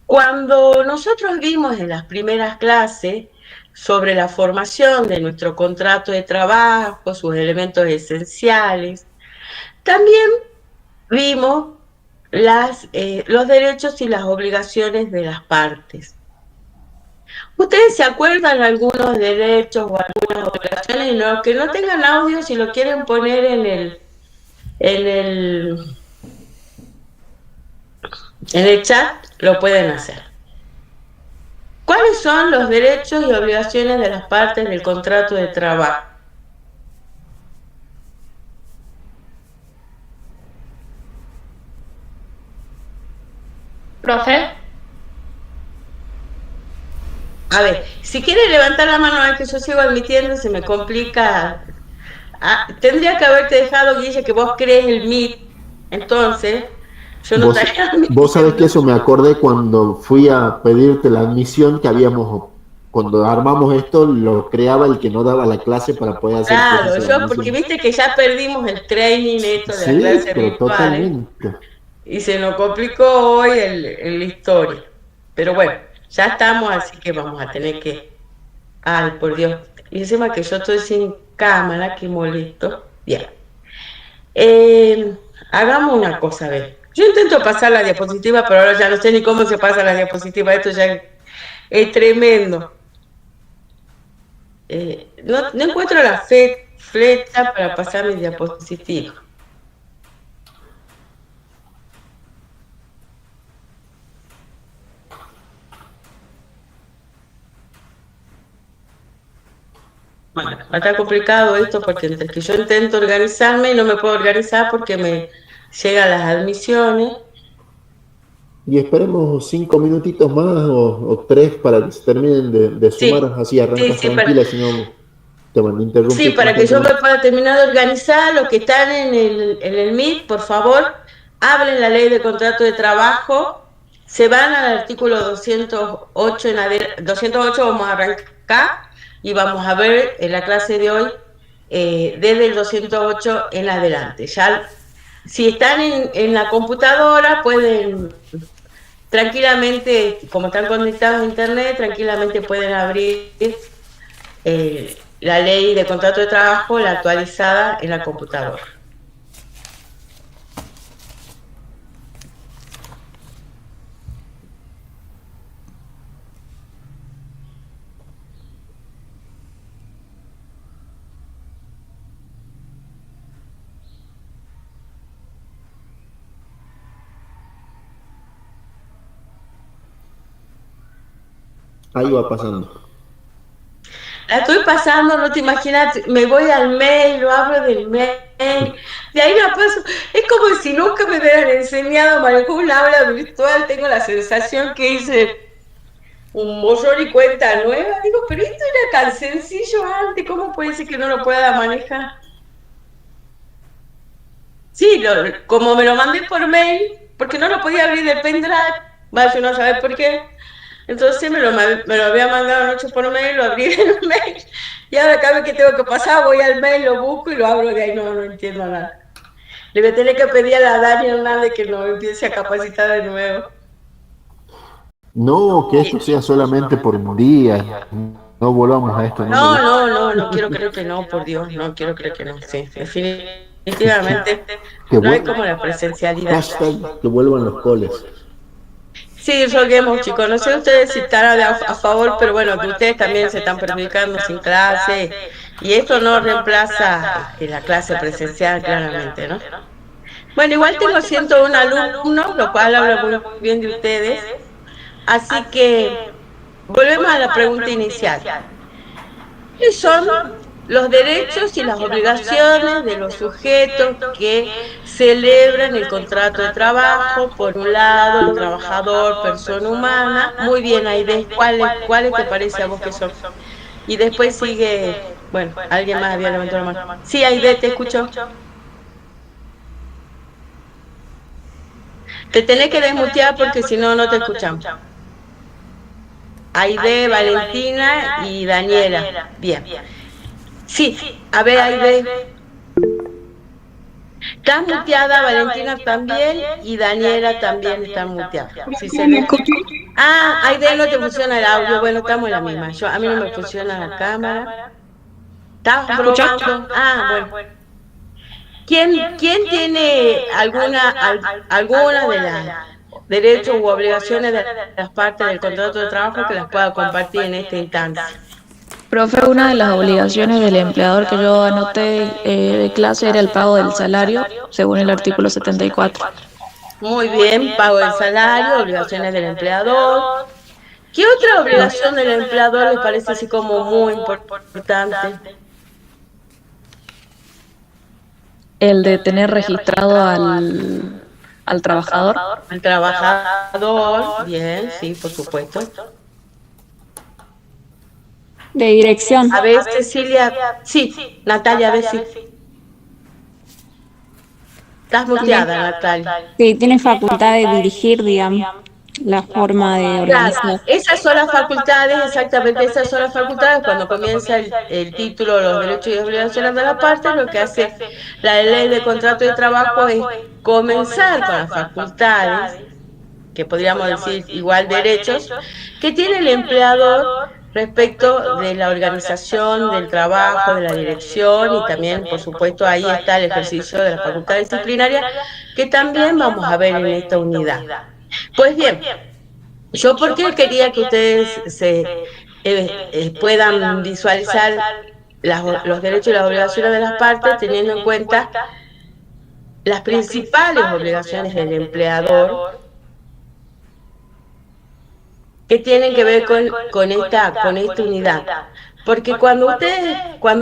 Cuando nosotros vimos en las primeras clases sobre la formación de nuestro contrato de trabajo, sus elementos esenciales, también vimos los derechos y las obligaciones de las partes. ¿Ustedes se acuerdan de algunos derechos o algunas obligaciones? Los que no tengan audio, si lo quieren poner en el, en el chat, lo pueden hacer. ¿Cuáles son los derechos y obligaciones de las partes del contrato de trabajo? Profe, A ver, si quiere levantar la mano, a ver que yo sigo admitiendo, se me complica. Tendría que haberte dejado, Guille, que vos crees el Meet, entonces yo no Vos, estaría vos sabés que admitiendo. eso me acordé cuando fui a pedirte la admisión que habíamos, cuando armamos esto, lo creaba el que no daba la clase para poder hacer el Claro, proceso de yo, porque admisión. viste que ya perdimos el training esto de las Sí, clases pero virtuales totalmente. y se nos complicó hoy la historia. Pero bueno, ya estamos, así que vamos a tener que... Ay, por Dios. Y encima que yo estoy sin cámara, qué molesto. Bien. Eh, Hagamos una cosa, a ver. Yo intento pasar la diapositiva, pero ahora ya no sé ni cómo se pasa la diapositiva. Esto ya es tremendo. No encuentro la flecha para pasar mi diapositiva. Bueno, va a estar complicado esto porque entre que yo intento organizarme y no me puedo organizar porque me llegan las admisiones. Y esperemos 5 minutitos más o 3 para que se terminen de Sí, sumar, así sí, arrancas sí, tranquila, si no te van a sí, interrumpir para que yo me constantemente. pueda terminar de organizar, los que están en el Meet, por favor, hablen la ley de contrato de trabajo, se van al artículo 208, 208 vamos a arrancar y vamos a ver en la clase de hoy desde el 208 en adelante. Ya, si están en la computadora, pueden tranquilamente, como están conectados a internet, tranquilamente pueden abrir la ley de contrato de trabajo, la actualizada en la computadora. Ahí va pasando. La estoy pasando, no te imaginas, me voy al mail, lo abro del mail, de ahí la paso. Es como si nunca me hubieran enseñado a manejar un aula virtual, tengo la sensación que hice un borrón y cuenta nueva. Digo, pero esto era tan sencillo antes, ¿cómo puede ser que no lo pueda manejar? Sí, como me lo mandé por mail, porque no lo podía abrir del pendrive, vaya uno a saber por qué. Entonces me lo había mandado anoche por mail, lo abrí en el mail, y ahora cada vez que tengo que pasar voy al mail, lo busco y lo abro de ahí, no entiendo nada. Le voy a tener que pedir a la Dani Hernández que nos empiece a capacitar de nuevo. No, que esto sea solamente por un día, no volvamos a esto, no me gusta. No quiero creer que no, por Dios, no quiero creer que no, sí, definitivamente Que no es vuelvan, como la presencialidad. hashtag que vuelvan los coles. Sí, roguemos, chicos. No sé ustedes si están a favor, pero bueno, que ustedes también se están perjudicando sin clase. Y esto no reemplaza la clase presencial, claramente, ¿no? Bueno, igual tengo 101 alumnos, lo cual habla muy bien de ustedes. Así que volvemos a la pregunta inicial. ¿Qué son los derechos y las obligaciones de los sujetos que celebran el contrato de trabajo? Por un lado, el trabajador, persona humana. Muy bien, Aide, ¿cuáles te parece a vos que son? Y después sigue, bueno, alguien más había levantado la mano. Sí, Aide, te escucho. Te tenés que desmutear porque si no, no te escuchamos. Aide, Valentina y Daniela. Bien. Sí, a ver, Aide. Está muteada, Valentina también y Daniela también está muteada. Si se ¿me le... escuchan? Aide, no te funciona el audio. Bueno, estamos en la misma. A mí no me funciona la cámara. ¿Estás probando? Bueno. ¿Quién tiene alguna de las derechos u obligaciones de las partes del contrato de trabajo que las pueda compartir en esta instancia? Profe, una de las obligaciones del empleador que yo anoté de clase era el pago del salario, según el artículo 74. Muy bien, pago del salario, obligaciones del empleador. ¿Qué otra obligación del empleador les parece así como muy importante? El de tener registrado al trabajador. Al trabajador, bien, sí, por supuesto. De dirección. A ver, Cecilia, sí, Natalia, a ver si. Estás muteada, Natalia. Sí, tiene facultad de dirigir, digamos, la forma de organizar. Claro, esas son las facultades, exactamente, esas son las facultades. Cuando comienza el título, los derechos y obligaciones de la parte, lo que hace la ley de contrato de trabajo es comenzar con las facultades, que podríamos decir igual derechos, que tiene el empleador respecto de la organización del trabajo, de la dirección, y también, por supuesto, ahí está el ejercicio de la facultad disciplinaria, que también vamos a ver en esta unidad. Pues bien, yo porque quería que ustedes puedan visualizar los derechos y las obligaciones de las partes, teniendo en cuenta las principales obligaciones del empleador, que tienen que ver con esta unidad. Porque cuando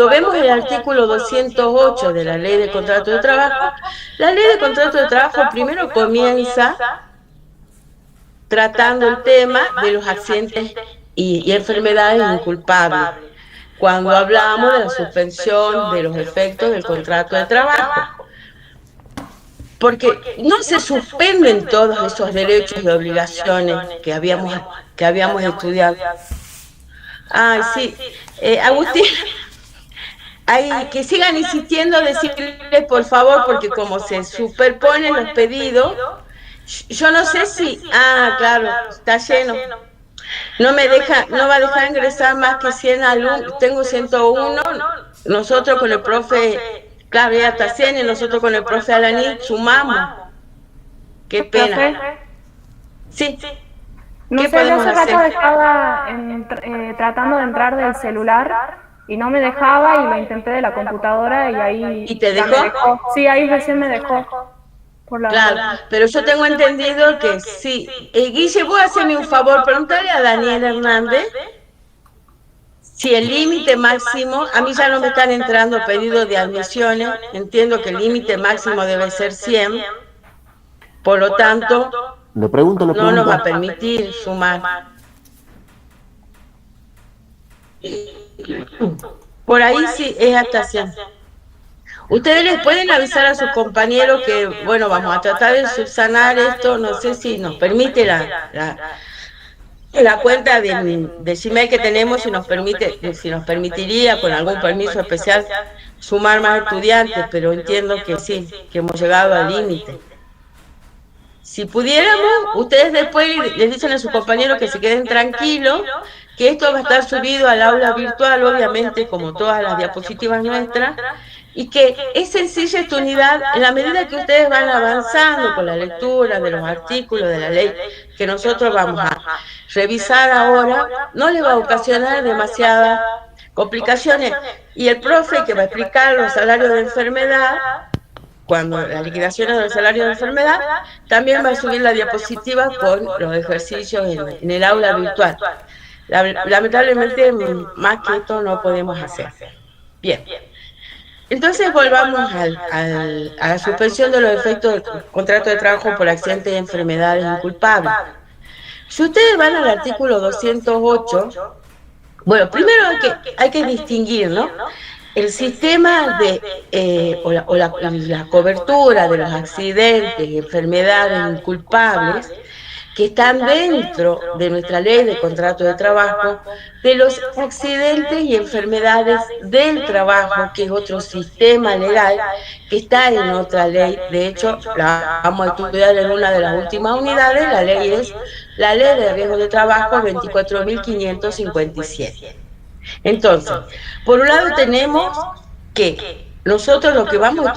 vemos el artículo 208 de la Ley de Contrato de Trabajo, la Ley de Contrato de Trabajo primero comienza tratando el tema de los accidentes y enfermedades inculpables, cuando hablamos de la suspensión de los efectos del contrato de trabajo. Porque no se suspenden todos esos derechos y obligaciones que habíamos estudiado. Ay, sí. Agustín, que sigan insistiendo, decirles por favor, porque como se superponen los pedidos, yo no sé si... claro, está lleno. No va a dejar ingresar más que 100 alumnos. Tengo 101. Nosotros con el profe... Claro, ya está 100 y nosotros con el profe Alaní sumamos. Qué pena. Sí. No sé, yo hace rato estaba tratando de entrar del celular y no me dejaba, y lo intenté de la computadora y ahí... ¿Y te dejó? Sí, ahí recién me dejó. Claro, pero yo tengo entendido que sí. Guille, vos haceme un favor, preguntale a Daniel Hernández si el límite máximo, a mí ya no me están entrando pedidos de admisiones, entiendo que el límite máximo debe ser 100, por lo tanto, le pregunto. No nos va a permitir sumar. Por ahí sí es hasta 100. Ustedes les pueden avisar a sus compañeros que, bueno, vamos a tratar de subsanar esto, no sé si nos permite la cuenta de Gmail que tenemos, si nos permitiría con algún permiso especial sumar más estudiantes, pero entiendo que sí, que hemos llegado al límite. Si pudiéramos, ustedes después les dicen a sus compañeros que se queden tranquilos, que esto va a estar subido al aula virtual, obviamente, como todas las diapositivas nuestras, y que es sencilla esta unidad en la medida que ustedes van avanzando con la lectura de los artículos de la ley que nosotros vamos a revisar ahora, no les va a ocasionar demasiadas complicaciones. Y el profe que va a explicar los salarios de enfermedad, cuando la liquidación del salario de enfermedad, también va a subir la diapositiva con los ejercicios en el aula virtual. Lamentablemente, más que esto no podemos hacer. Bien. Entonces volvamos a la suspensión de los efectos del contrato de trabajo por accidentes y enfermedades inculpables. Si ustedes van al artículo 208, bueno, primero hay que distinguir, ¿no? El sistema la cobertura de los accidentes y enfermedades inculpables que están dentro de nuestra ley de contrato de trabajo, de los accidentes y enfermedades del trabajo, que es otro sistema legal que está en otra ley. De hecho, la vamos a estudiar en una de las últimas unidades. La ley es la Ley de Riesgo de Trabajo 24.557. Entonces, por un lado tenemos que nosotros lo que vamos a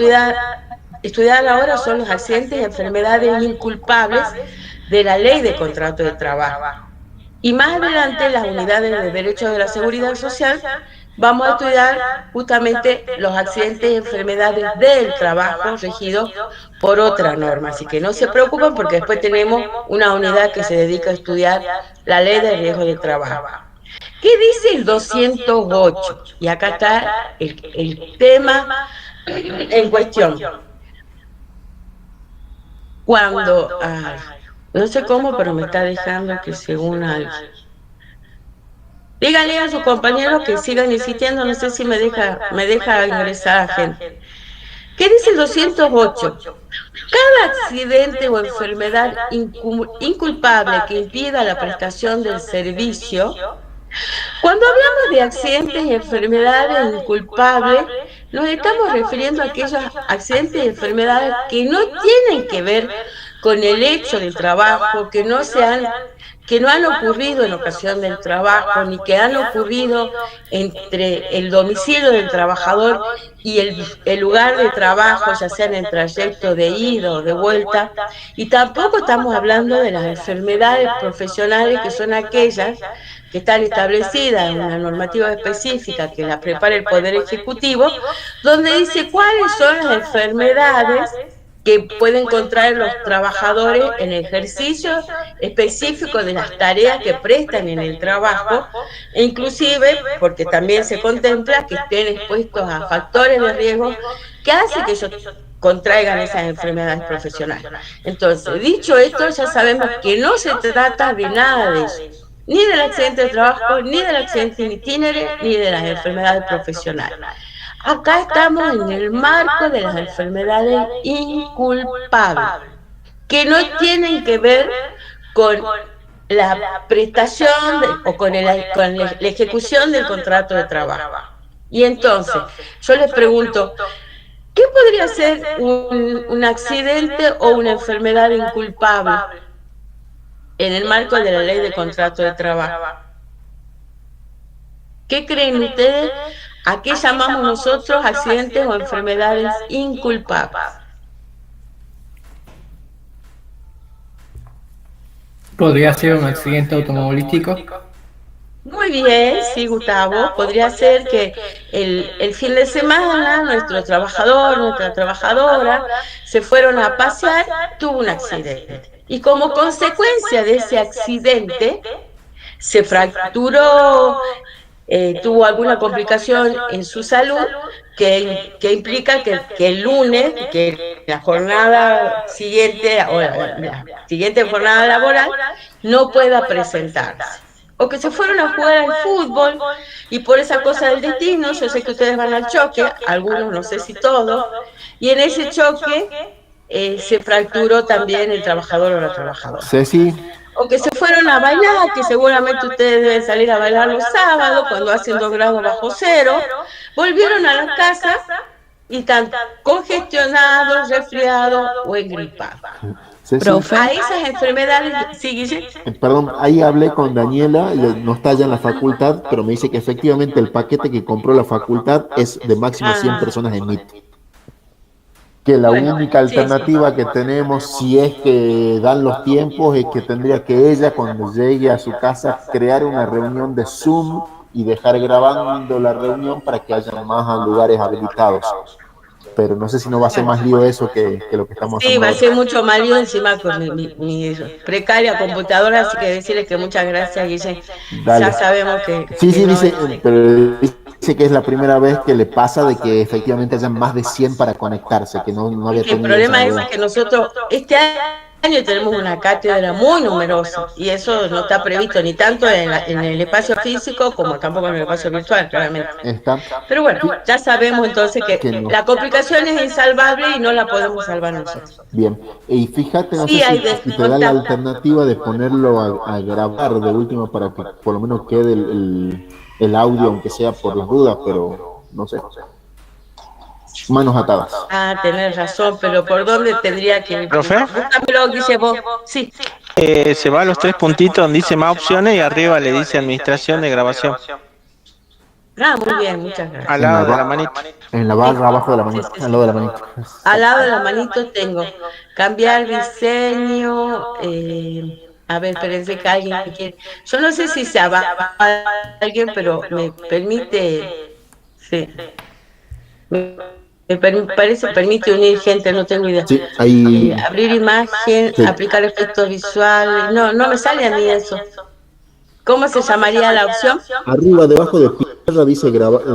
estudiar ahora son los accidentes y enfermedades inculpables de la Ley de Contrato de Trabajo. Y más adelante, en las unidades de Derechos de la Seguridad Social, vamos a estudiar justamente los accidentes y enfermedades del trabajo regidos por otra norma. Así que no se preocupen, porque después tenemos una unidad que se dedica a estudiar la Ley de Riesgo de Trabajo. ¿Qué dice el 208? Y acá está el tema en cuestión. Cuando, no sé cómo, pero me está dejando que se una algo. Díganle a sus compañeros que sigan insistiendo, no sé si me deja ingresar a gente. ¿Qué dice el 208? Cada accidente o enfermedad inculpable que impida la prestación del servicio. Cuando hablamos de accidentes y enfermedades inculpables, nos estamos refiriendo a aquellos accidentes y enfermedades que no tienen que ver con el hecho del trabajo, que no han ocurrido en ocasión del trabajo, ni que han ocurrido entre el domicilio del trabajador y el lugar de trabajo, ya sea en el trayecto de ida o de vuelta. Y tampoco estamos hablando de las enfermedades profesionales, que son aquellas que están establecidas en una normativa específica que la prepara el Poder Ejecutivo, donde dice cuáles son las enfermedades que pueden contraer los trabajadores en ejercicio específico de las tareas que prestan en el trabajo, e inclusive porque también se contempla que estén expuestos a factores de riesgo que hacen que ellos contraigan esas enfermedades profesionales. Entonces, dicho esto, ya sabemos que no se trata de nada de eso, ni del accidente de trabajo, ni del accidente in itinere, ni de las enfermedades profesionales. Acá estamos en el marco de las enfermedades inculpables, que no tienen que ver con la prestación o con la ejecución del contrato de trabajo. Y entonces, yo les pregunto, ¿qué podría ser un accidente o una enfermedad inculpable en el marco de la Ley de Contrato de Trabajo? ¿Qué creen ustedes? ¿A qué llamamos nosotros accidentes o enfermedades inculpables? ¿Podría ser un accidente automovilístico? Muy bien, sí, Gustavo. Podría ser que el fin de semana nuestro trabajador, nuestra trabajadora se fueron a pasear, tuvo un accidente. Y como consecuencia de ese accidente, se fracturó, tuvo alguna complicación en su salud que implica que el lunes, que la jornada siguiente, o la siguiente jornada laboral, no pueda presentarse. O que se fueron a jugar al fútbol y por esa cosa del destino, yo sé que ustedes van al choque, algunos, no sé si todos, y en ese choque se fracturó también el trabajador o la trabajadora. Ceci. O que se fueron a bailar, que seguramente ustedes deben salir a bailar los sábados cuando hacen 2 grados bajo cero, volvieron a la casa y están congestionados, resfriados o engripados. Profe. A esas enfermedades, sí, Guille. Perdón, ahí hablé con Daniela, no está ya en la facultad, pero me dice que efectivamente el paquete que compró la facultad es de máximo 100 personas en MIT. Que la única alternativa que tenemos, si es que dan los tiempos, es que tendría que ella, cuando llegue a su casa, crear una reunión de Zoom y dejar grabando la reunión para que haya más lugares habilitados. Pero no sé si no va a ser más lío eso que lo que estamos haciendo. Sí, va a ser mucho más lío encima con mi precaria computadora, así que decirles que muchas gracias, Guille. Dale. Ya sabemos que... Sí, que no dice, es... pero dice que es la primera vez que le pasa de que efectivamente hayan más de 100 para conectarse, que no había tenido. El problema es que nosotros este año tenemos una cátedra muy numerosa y eso no está previsto ni tanto en el espacio físico como tampoco en el espacio virtual, claramente. Está. Pero bueno, ya sabemos entonces que Que no. la complicación es insalvable y no la podemos salvar nosotros. Bien, y fíjate, no Sí, sé hay si te da la alternativa de ponerlo a grabar de última para que por lo menos quede el audio, aunque sea por las dudas, pero no sé. Manos atadas. Ah, tenés razón, pero ¿por dónde tendría que ir? ¿Profe? Búscamelo, dice vos. Sí. Se va a los tres puntitos donde dice más opciones y arriba le dice administración de grabación. Ah, muy bien, muchas gracias. Al lado de la manita. En la barra abajo de la manita, al lado de la manita. Al lado de la manito tengo cambiar diseño. A ver, espérense que alguien quiere. Yo no sé si se va alguien, pero me permite. Sí. Permite unir gente, no tengo idea. Sí, ahí. Abrir imagen, Sí. aplicar efectos visuales. No me sale a mí eso. ¿Cómo se llamaría la opción? Arriba, debajo de pizarra, dice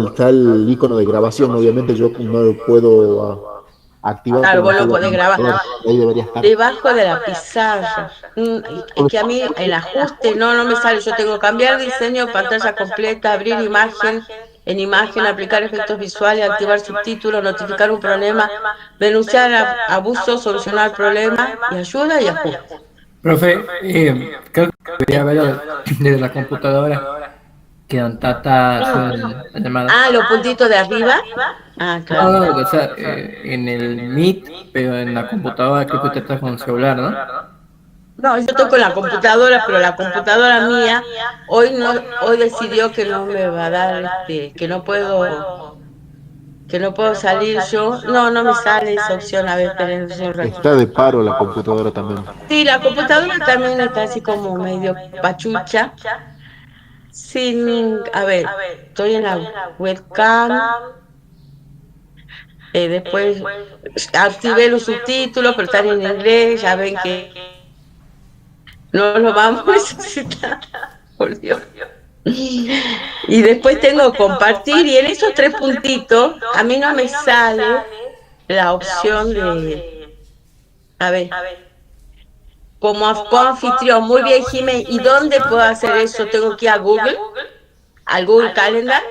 está el icono de grabación. Obviamente yo no lo puedo activar. Claro, vos pero lo podés grabar. Ahí debería estar. Debajo de la pizarra. Es que a mí el ajuste no me sale. Yo tengo que cambiar diseño, pantalla completa, abrir imagen, en imagen, aplicar efectos visuales, activar subtítulos, notificar un problema, denunciar abuso, solucionar problemas y ayuda y ajuste. Profe, creo que debería verlo desde la computadora. Que Don Tata hace la llamada. Ah, los puntitos de arriba. Ah, claro. No, o sea, en el Meet, pero en la computadora creo que usted está con el celular, ¿no? No, yo estoy con la computadora, pero la computadora mía hoy decidió que no me va a dar, que no puedo salir yo. No me sale esa opción. A ver, espérenme un ratito. Está de paro la computadora también. Sí, la computadora también está así como medio pachucha. A ver, estoy en la webcam. Después activé los subtítulos, pero están en inglés. Ya ven que no lo vamos a necesitar. Por Dios. Y después tengo compartir. Y en esos tres puntitos, a mí no me sale la opción de. A ver. Como anfitrión, muy bien, Jiménez. ¿Y dónde puedo hacer eso? Tengo que ir a Google, al Google Calendar,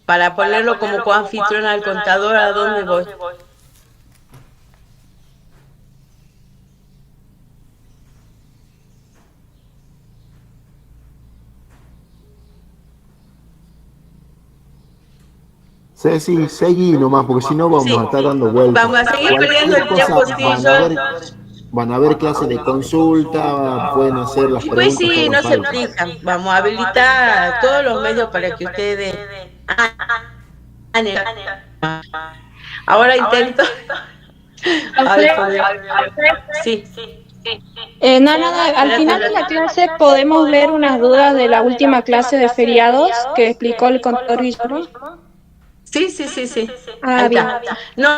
para ponerlo como coanfitrión al contador. ¿A dónde voy? Ceci, seguí nomás, porque si no vamos a estar dando vueltas. Vamos a seguir perdiendo el tiempo, sí, van a ver clases de consulta, pueden hacer las Pues preguntas. sí, no se fijan. Vamos a habilitar todos los medios para que ustedes. Ahora intento. Ay, sí. Nada, al final de la clase podemos ver unas dudas de la última clase de feriados que explicó el contador Guillermo. Sí. Ah, bien. No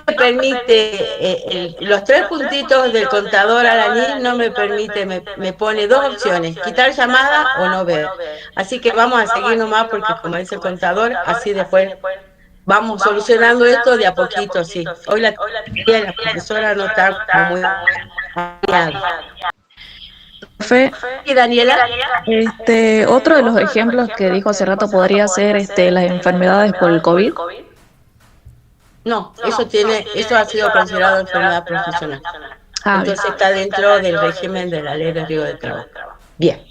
me permite, los tres puntitos del contador Alaní no me permite, me pone dos opciones, quitar llamada o no ver. Así que vamos a seguir nomás porque como dice el contador, así después vamos solucionando esto de a poquito, sí. Hoy la profesora no está como muy aliada. Profe, ¿Y Daniela? Otro de los ejemplos que dijo hace rato podría ser las enfermedades por el COVID. No, eso ha sido considerado enfermedad profesional. Ah, Entonces está dentro del régimen de la ley de riesgo de trabajo. Bien.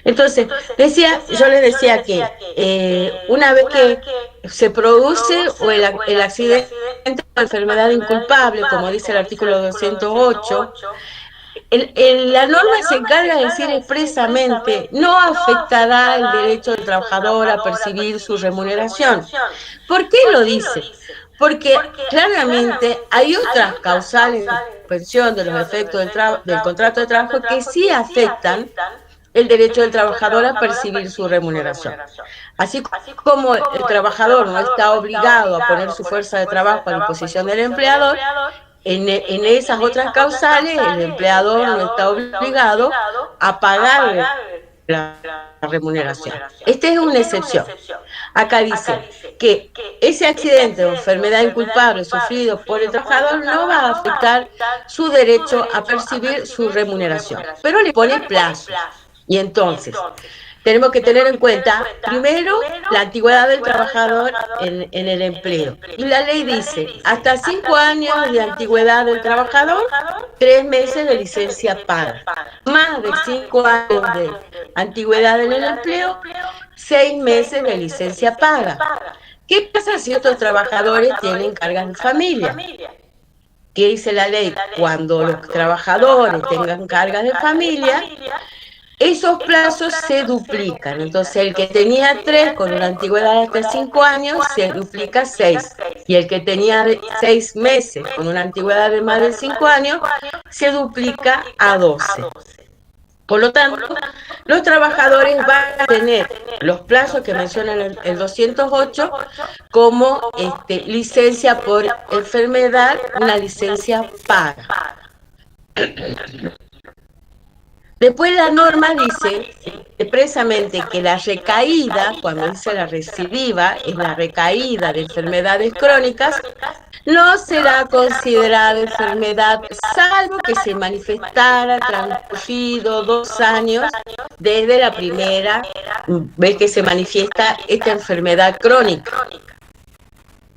Entonces, yo les decía que una vez que se produce o el accidente o enfermedad inculpable, como dice el artículo 208, la norma se encarga de decir expresamente, no afectará el derecho del trabajador a percibir su remuneración. ¿Por qué lo dice? Porque claramente hay otras causales de suspensión de los efectos del contrato de trabajo que sí afectan el derecho del trabajador a percibir su remuneración. Así como el trabajador no está obligado a poner su fuerza de trabajo a disposición del empleador, en esas otras causales el empleador no está obligado a pagarle la remuneración. Esta es una excepción. Acá dice que ese accidente o enfermedad inculpable sufrido por el trabajador no va a afectar su derecho a percibir su remuneración, pero le pone plazos. Y entonces, tenemos que tener en cuenta, primero, la antigüedad del trabajador en el empleo. Y la ley dice, hasta 5 años de antigüedad del trabajador, 3 meses de licencia paga. Más de 5 años de antigüedad en el empleo, 6 meses de licencia paga. ¿Qué pasa si estos trabajadores tienen cargas de familia? ¿Qué dice la ley? Cuando los trabajadores tengan cargas de familia, esos plazos se duplican. Entonces, el que tenía 3 con una antigüedad de hasta 5 años se duplica a 6. Y el que tenía 6 meses con una antigüedad de más de 5 años se duplica a 12. Por lo tanto, los trabajadores van a tener los plazos que menciona el 208 como licencia por enfermedad, una licencia paga. Después la norma dice expresamente que la recaída, cuando dice la recidiva, es la recaída de enfermedades crónicas, no será considerada enfermedad salvo que se manifestara transcurrido 2 años desde la primera vez que se manifiesta esta enfermedad crónica.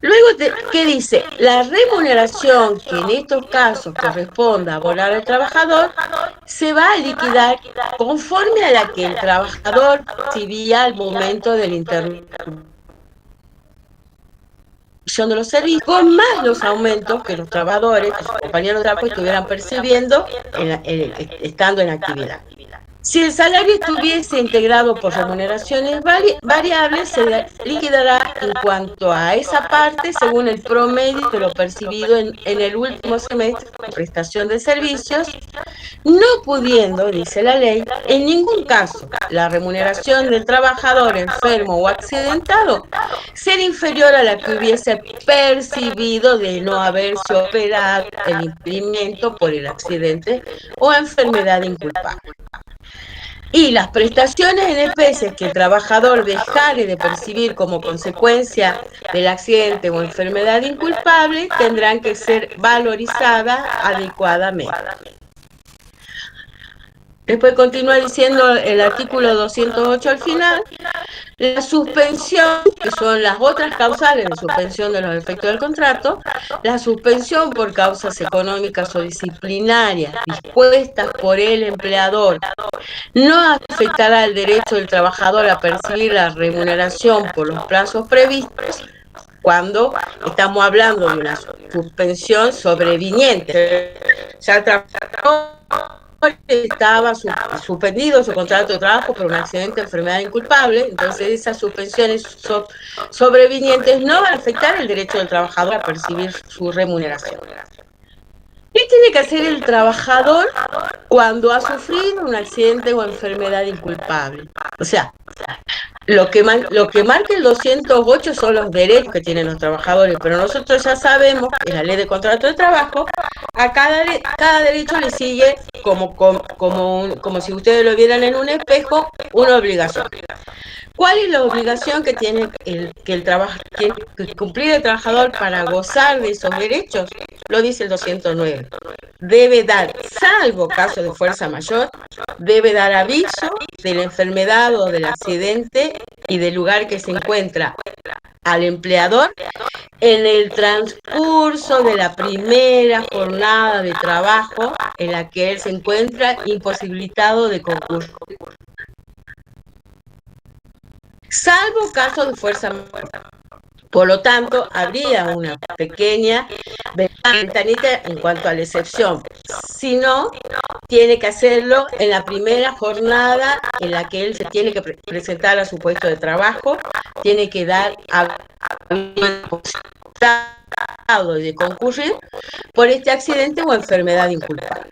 Luego, ¿qué dice? La remuneración que en estos casos corresponda abonar al trabajador se va a liquidar conforme a la que el trabajador recibía al momento de la interrupción de los servicios, con más los aumentos que los trabajadores, sus compañeros de trabajo estuvieran percibiendo estando en actividad. Si el salario estuviese integrado por remuneraciones variables, se liquidará en cuanto a esa parte según el promedio de lo percibido en el último semestre de prestación de servicios, no pudiendo, dice la ley, en ningún caso la remuneración del trabajador enfermo o accidentado ser inferior a la que hubiese percibido de no haberse operado el impedimento por el accidente o enfermedad inculpable. Y las prestaciones en especie que el trabajador dejare de percibir como consecuencia del accidente o enfermedad inculpable tendrán que ser valorizadas adecuadamente. Después continúa diciendo el artículo 208 al final, la suspensión, que son las otras causales de suspensión de los efectos del contrato, la suspensión por causas económicas o disciplinarias dispuestas por el empleador, no afectará el derecho del trabajador a percibir la remuneración por los plazos previstos cuando estamos hablando de una suspensión sobreviniente. Ya el trabajador estaba suspendido su contrato de trabajo por un accidente o enfermedad inculpable, entonces esas suspensiones sobrevinientes no van a afectar el derecho del trabajador a percibir su remuneración. ¿Qué tiene que hacer el trabajador cuando ha sufrido un accidente o enfermedad inculpable? O sea, lo que marca el 208 son los derechos que tienen los trabajadores, pero nosotros ya sabemos que la ley de contrato de trabajo, a cada derecho le sigue como si ustedes lo vieran en un espejo, una obligación. ¿Cuál es la obligación que tiene que cumplir el trabajador para gozar de esos derechos? Lo dice el 209. Debe dar, salvo caso de fuerza mayor, debe dar aviso de la enfermedad o del accidente y del lugar que se encuentra al empleador en el transcurso de la primera jornada de trabajo en la que él se encuentra imposibilitado de concurrir. Salvo caso de fuerza mayor. Por lo tanto, habría una pequeña ventanita en cuanto a la excepción. Si no, tiene que hacerlo en la primera jornada en la que él se tiene que presentar a su puesto de trabajo, tiene que dar de concurrir por este accidente o enfermedad inculpable.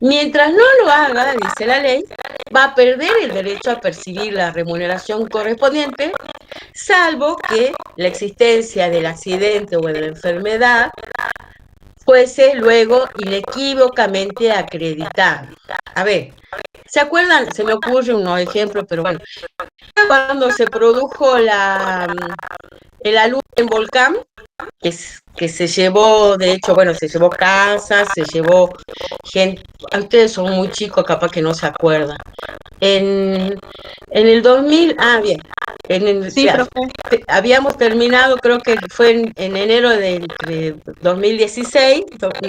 Mientras no lo haga, dice la ley, va a perder el derecho a percibir la remuneración correspondiente, salvo que la existencia del accidente o de la enfermedad fuese luego inequívocamente acreditada. A ver, ¿Se acuerdan? Se me ocurre unos ejemplos, pero bueno. Cuando se produjo el alud en Volcán, que se llevó, de hecho, bueno, se llevó casas, se llevó gente, ustedes son muy chicos, capaz que no se acuerdan. En el 2000, bien, Sí, profe. habíamos terminado, creo que fue en enero de 2016,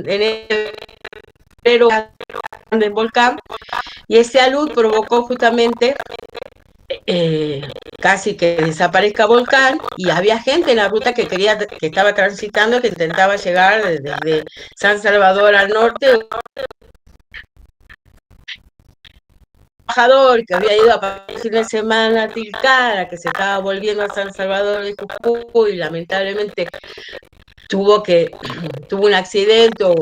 enero del volcán, y ese alud provocó justamente casi que desaparezca Volcán, y había gente en la ruta que estaba transitando, que intentaba llegar desde San Salvador al norte. Trabajador que había ido a pasar el fin de semana a Tilcara, que se estaba volviendo a San Salvador de Jujuy, y lamentablemente tuvo un accidente o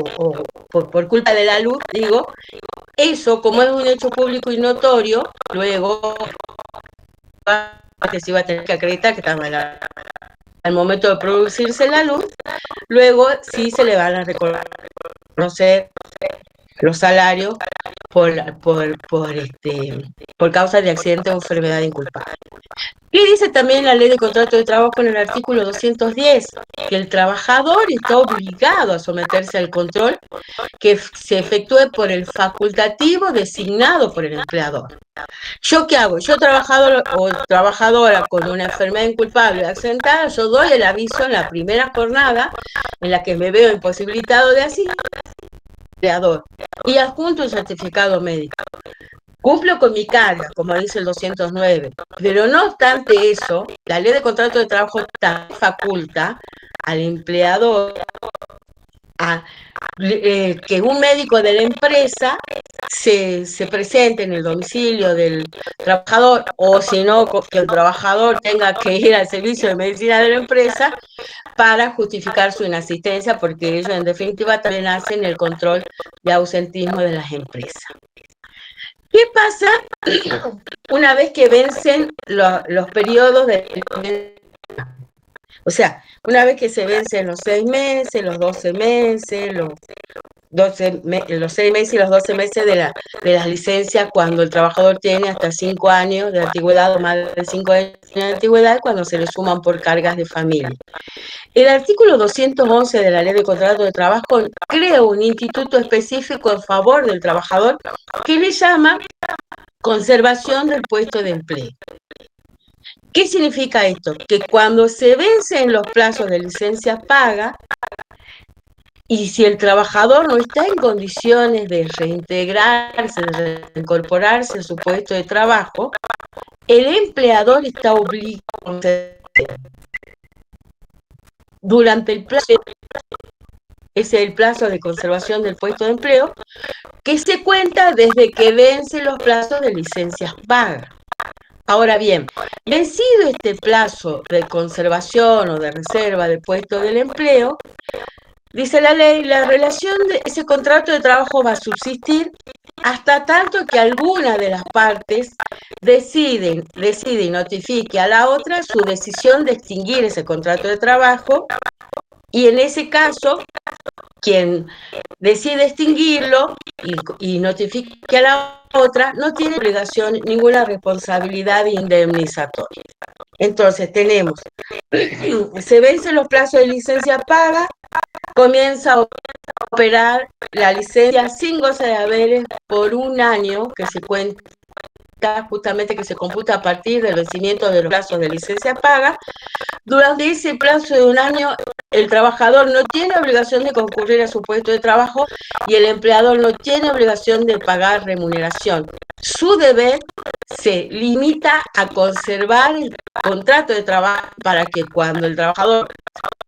por culpa de la luz, digo, eso, como es un hecho público y notorio, luego que se iba a tener que acreditar que estaba al momento de producirse la luz, luego sí se le van a reconocer los salarios por causa de accidente o enfermedad inculpable. Y dice también la ley de contrato de trabajo en el artículo 210, que el trabajador está obligado a someterse al control que se efectúe por el facultativo designado por el empleador. ¿Yo qué hago? Yo trabajador o trabajadora con una enfermedad inculpable o accidentada, yo doy el aviso en la primera jornada en la que me veo imposibilitado de asistir y adjunto un certificado médico. Cumplo con mi carga, como dice el 209, pero no obstante eso, la ley de contrato de trabajo faculta al empleador que un médico de la empresa se presente en el domicilio del trabajador, o si no, que el trabajador tenga que ir al servicio de medicina de la empresa para justificar su inasistencia, porque ellos en definitiva también hacen el control de ausentismo de las empresas. ¿Qué pasa una vez que vencen los periodos de... O sea, una vez que se vencen los 6 meses, los 12 meses, los 6 meses y los 12 meses de las licencias, cuando el trabajador tiene hasta 5 años de antigüedad o más de 5 años de antigüedad, cuando se le suman por cargas de familia? El artículo 211 de la Ley de Contrato de Trabajo crea un instituto específico en favor del trabajador que le llama conservación del puesto de empleo. ¿Qué significa esto? Que cuando se vencen los plazos de licencia paga, y si el trabajador no está en condiciones de reintegrarse, de reincorporarse a su puesto de trabajo, el empleador está obligado durante el plazo, ese es el plazo de conservación del puesto de empleo, que se cuenta desde que vencen los plazos de licencias pagas. Ahora bien, vencido este plazo de conservación o de reserva del puesto del empleo, dice la ley, la relación de ese contrato de trabajo va a subsistir hasta tanto que alguna de las partes decide y notifique a la otra su decisión de extinguir ese contrato de trabajo, y en ese caso, quien decide extinguirlo y notifique a la otra no tiene obligación, ninguna responsabilidad indemnizatoria. Entonces tenemos, se vencen los plazos de licencia paga, comienza a operar la licencia sin goce de haberes por un año, que se cuenta justamente, que se computa a partir del vencimiento de los plazos de licencia paga. Durante ese plazo de un año, el trabajador no tiene obligación de concurrir a su puesto de trabajo y el empleador no tiene obligación de pagar remuneración. Su deber se limita a conservar el contrato de trabajo para que cuando el trabajador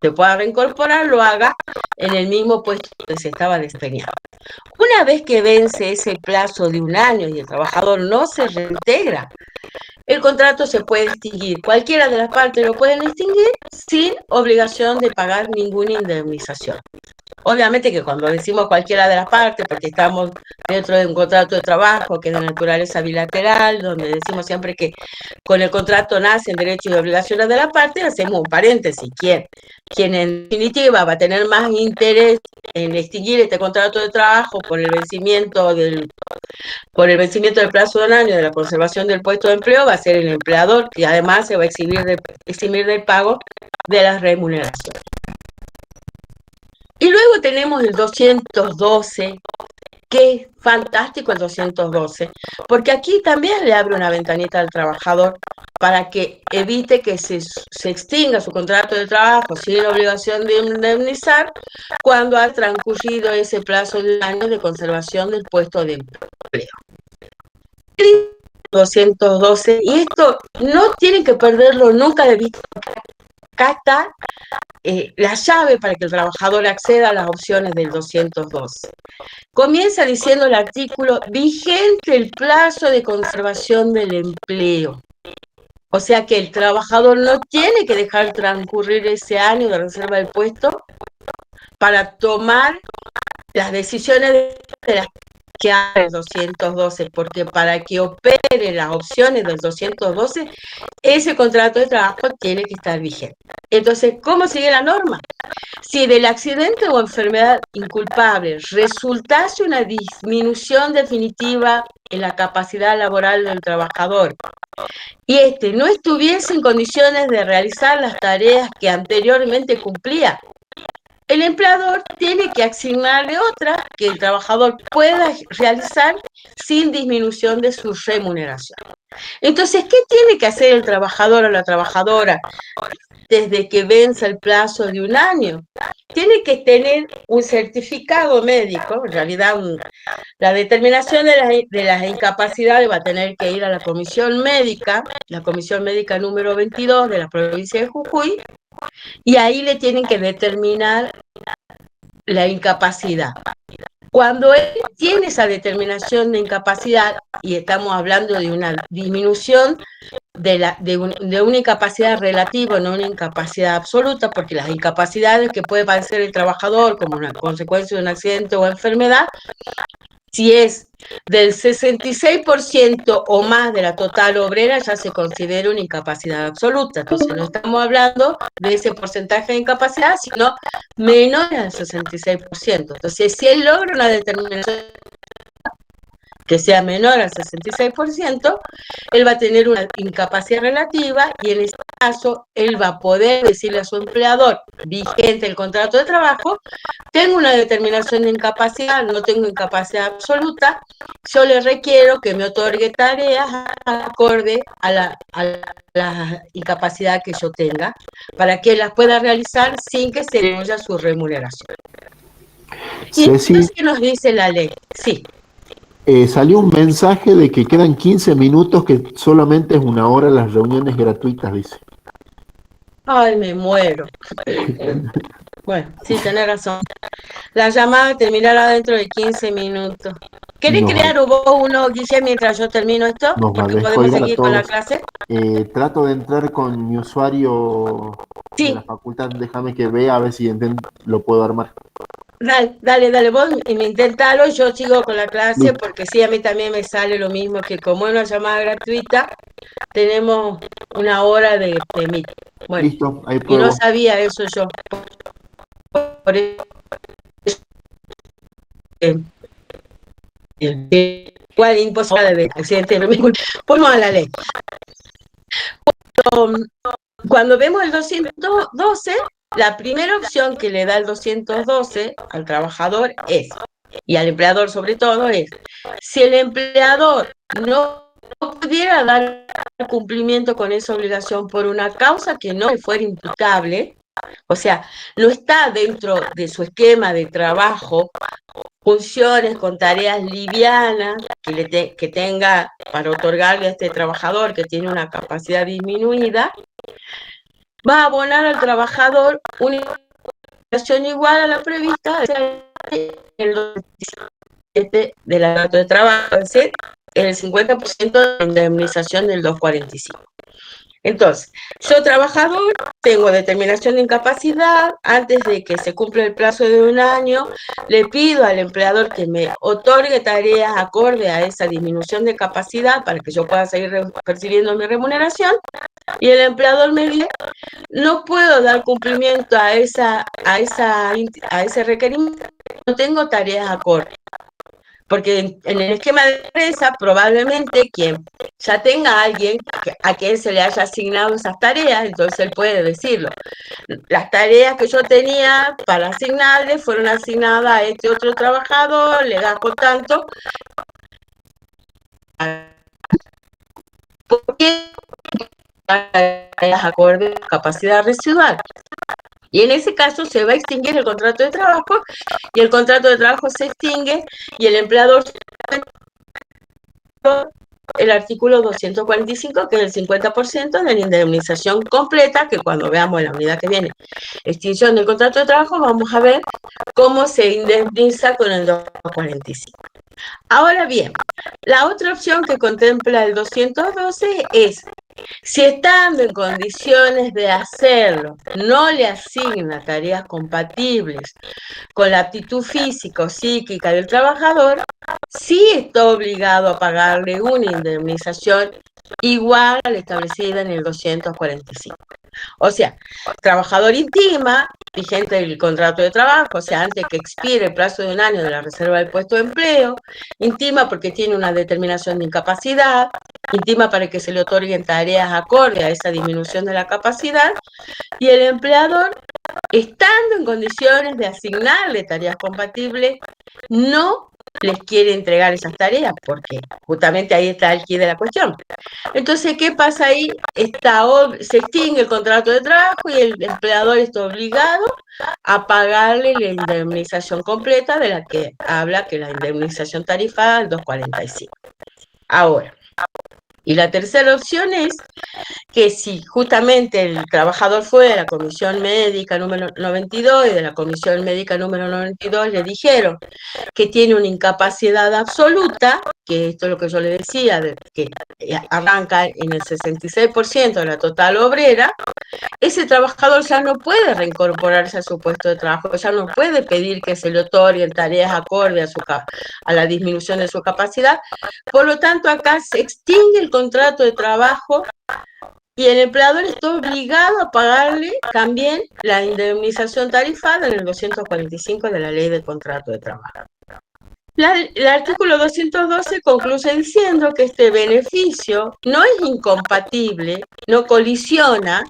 se pueda reincorporar, lo haga en el mismo puesto que se estaba desempeñando. Una vez que vence ese plazo de un año y el trabajador no se reintegra, el contrato se puede extinguir. Cualquiera de las partes lo pueden extinguir sin obligación de pagar ninguna indemnización. Obviamente que cuando decimos cualquiera de las partes, porque estamos dentro de un contrato de trabajo que es de naturaleza bilateral, donde decimos siempre que con el contrato nacen derechos y obligaciones de la parte, hacemos un paréntesis. Quien en definitiva va a tener más interés en extinguir este contrato de trabajo por el vencimiento del plazo de un año de la conservación del puesto de empleo va a ser el empleador, y además se va a eximir del pago de las remuneraciones. Y luego tenemos el 212, que es fantástico el 212, porque aquí también le abre una ventanita al trabajador para que evite que se extinga su contrato de trabajo sin obligación de indemnizar cuando ha transcurrido ese plazo de un año de conservación del puesto de empleo. 212, y esto no tienen que perderlo nunca de vista. Acá está la llave para que el trabajador acceda a las opciones del 212. Comienza diciendo el artículo, vigente el plazo de conservación del empleo. O sea que el trabajador no tiene que dejar transcurrir ese año de reserva del puesto para tomar las decisiones de las que hace el 212, porque para que opere las opciones del 212, ese contrato de trabajo tiene que estar vigente. Entonces, ¿cómo sigue la norma? Si del accidente o enfermedad inculpable resultase una disminución definitiva en la capacidad laboral del trabajador y éste no estuviese en condiciones de realizar las tareas que anteriormente cumplía, el empleador tiene que asignarle otra que el trabajador pueda realizar sin disminución de su remuneración. Entonces, ¿qué tiene que hacer el trabajador o la trabajadora desde que venza el plazo de un año? Tiene que tener un certificado médico, en realidad la determinación de las incapacidades va a tener que ir a la comisión médica número 22 de la provincia de Jujuy, y ahí le tienen que determinar la incapacidad. Cuando él tiene esa determinación de incapacidad, y estamos hablando de una disminución de una incapacidad relativa, no una incapacidad absoluta, porque las incapacidades que puede padecer el trabajador como una consecuencia de un accidente o enfermedad, si es del 66% o más de la total obrera, ya se considera una incapacidad absoluta. Entonces no estamos hablando de ese porcentaje de incapacidad, sino menor al 66%. Entonces, si él logra una determinación que sea menor al 66%, él va a tener una incapacidad relativa, y en ese caso él va a poder decirle a su empleador, vigente el contrato de trabajo, tengo una determinación de incapacidad, no tengo incapacidad absoluta, yo le requiero que me otorgue tareas acorde a la incapacidad que yo tenga, para que las pueda realizar sin que se disminuya su remuneración. Y entonces, ¿qué nos dice la ley? Sí. Salió un mensaje de que quedan 15 minutos, que solamente es una hora las reuniones gratuitas, dice. Ay, me muero. Bueno, sí, tenés razón. La llamada terminará dentro de 15 minutos. ¿Querés crear vos uno, Guille, mientras yo termino esto? Porque podemos seguir con la clase. Trato de entrar con mi usuario de la facultad. Déjame que vea a ver si lo puedo armar. Dale, vos intentalo, yo sigo con la clase, porque sí, a mí también me sale lo mismo, que como es una llamada gratuita, tenemos una hora de Meet. Bueno, listo, ahí y no sabía eso yo. Por eso, igual imposible de accidente, ponemos a la ley. Cuando vemos el 212, la primera opción que le da el 212 al trabajador es, y al empleador sobre todo, es, si el empleador no pudiera dar cumplimiento con esa obligación por una causa que no le fuera imputable, o sea, no está dentro de su esquema de trabajo, funciones con tareas livianas que tenga para otorgarle a este trabajador que tiene una capacidad disminuida, va a abonar al trabajador una indemnización igual a la prevista en el 247 del contrato de trabajo, es decir, el 50% de la indemnización del 245. Entonces, yo trabajador, tengo determinación de incapacidad, antes de que se cumpla el plazo de 1 año, le pido al empleador que me otorgue tareas acorde a esa disminución de capacidad para que yo pueda seguir percibiendo mi remuneración, y el empleador me dice, no puedo dar cumplimiento a ese requerimiento, no tengo tareas acorde. Porque en el esquema de empresa, probablemente quien ya tenga a alguien a quien se le haya asignado esas tareas, entonces él puede decirlo. Las tareas que yo tenía para asignarle fueron asignadas a este otro trabajador, le gasto tanto. ¿Por qué? Tareas acorde a capacidad residual. Y en ese caso se va a extinguir el contrato de trabajo, y el contrato de trabajo se extingue, y el empleador, el artículo 245, que es el 50% de la indemnización completa, que cuando veamos en la unidad que viene, extinción del contrato de trabajo, vamos a ver cómo se indemniza con el 245. Ahora bien, la otra opción que contempla el 212 es, si estando en condiciones de hacerlo, no le asigna tareas compatibles con la aptitud física o psíquica del trabajador, sí está obligado a pagarle una indemnización igual a la establecida en el 245. O sea, trabajador intima, vigente el contrato de trabajo, o sea, antes que expire el plazo de 1 año de la reserva del puesto de empleo, intima porque tiene una determinación de incapacidad, intima para que se le otorguen tareas acorde a esa disminución de la capacidad, y el empleador, estando en condiciones de asignarle tareas compatibles, no les quiere entregar esas tareas, porque justamente ahí está el quid de la cuestión. Entonces, ¿qué pasa ahí? Se extingue el contrato de trabajo y el empleador está obligado a pagarle la indemnización completa, de la que habla que la indemnización tarifada es 245. Ahora, y la tercera opción es que si justamente el trabajador fue de la comisión médica número 92 y de la comisión médica número 92 le dijeron que tiene una incapacidad absoluta, que esto es lo que yo le decía, que arranca en el 66% de la total obrera, ese trabajador ya no puede reincorporarse a su puesto de trabajo, ya no puede pedir que se le otorguen tareas acorde a la disminución de su capacidad. Por lo tanto, acá se extingue el contrato de trabajo y el empleador está obligado a pagarle también la indemnización tarifada en el 245 de la Ley del Contrato de Trabajo. El artículo 212 concluye diciendo que este beneficio no es incompatible, no colisiona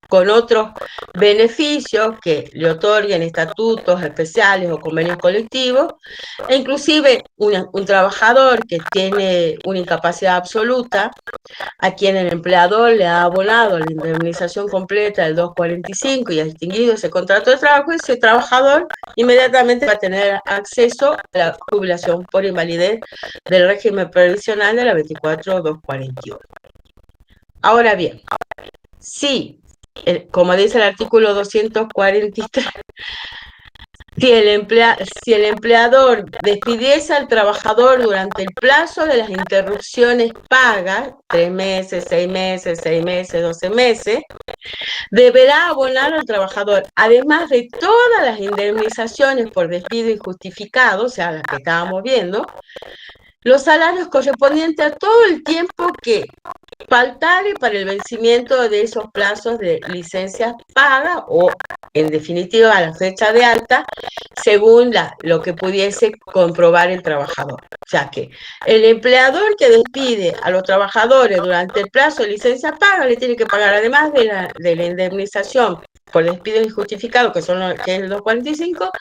con otros beneficios que le otorguen estatutos especiales o convenios colectivos, e inclusive un trabajador que tiene una incapacidad absoluta, a quien el empleador le ha abonado la indemnización completa del 245 y ha extinguido ese contrato de trabajo, ese trabajador inmediatamente va a tener acceso a la jubilación por invalidez del régimen previsional de la 24.241. Ahora bien, sí, como dice el artículo 243, si el empleador despidiese al trabajador durante el plazo de las interrupciones pagas, 3 meses, 6 meses, 6 meses, 12 meses, deberá abonar al trabajador, además de todas las indemnizaciones por despido injustificado, o sea, las que estábamos viendo, los salarios correspondientes a todo el tiempo que faltare para el vencimiento de esos plazos de licencias pagas o, en definitiva, a la fecha de alta, según lo que pudiese comprobar el trabajador. O sea que el empleador que despide a los trabajadores durante el plazo de licencia paga le tiene que pagar, además de la indemnización por despido injustificado, que es el 245,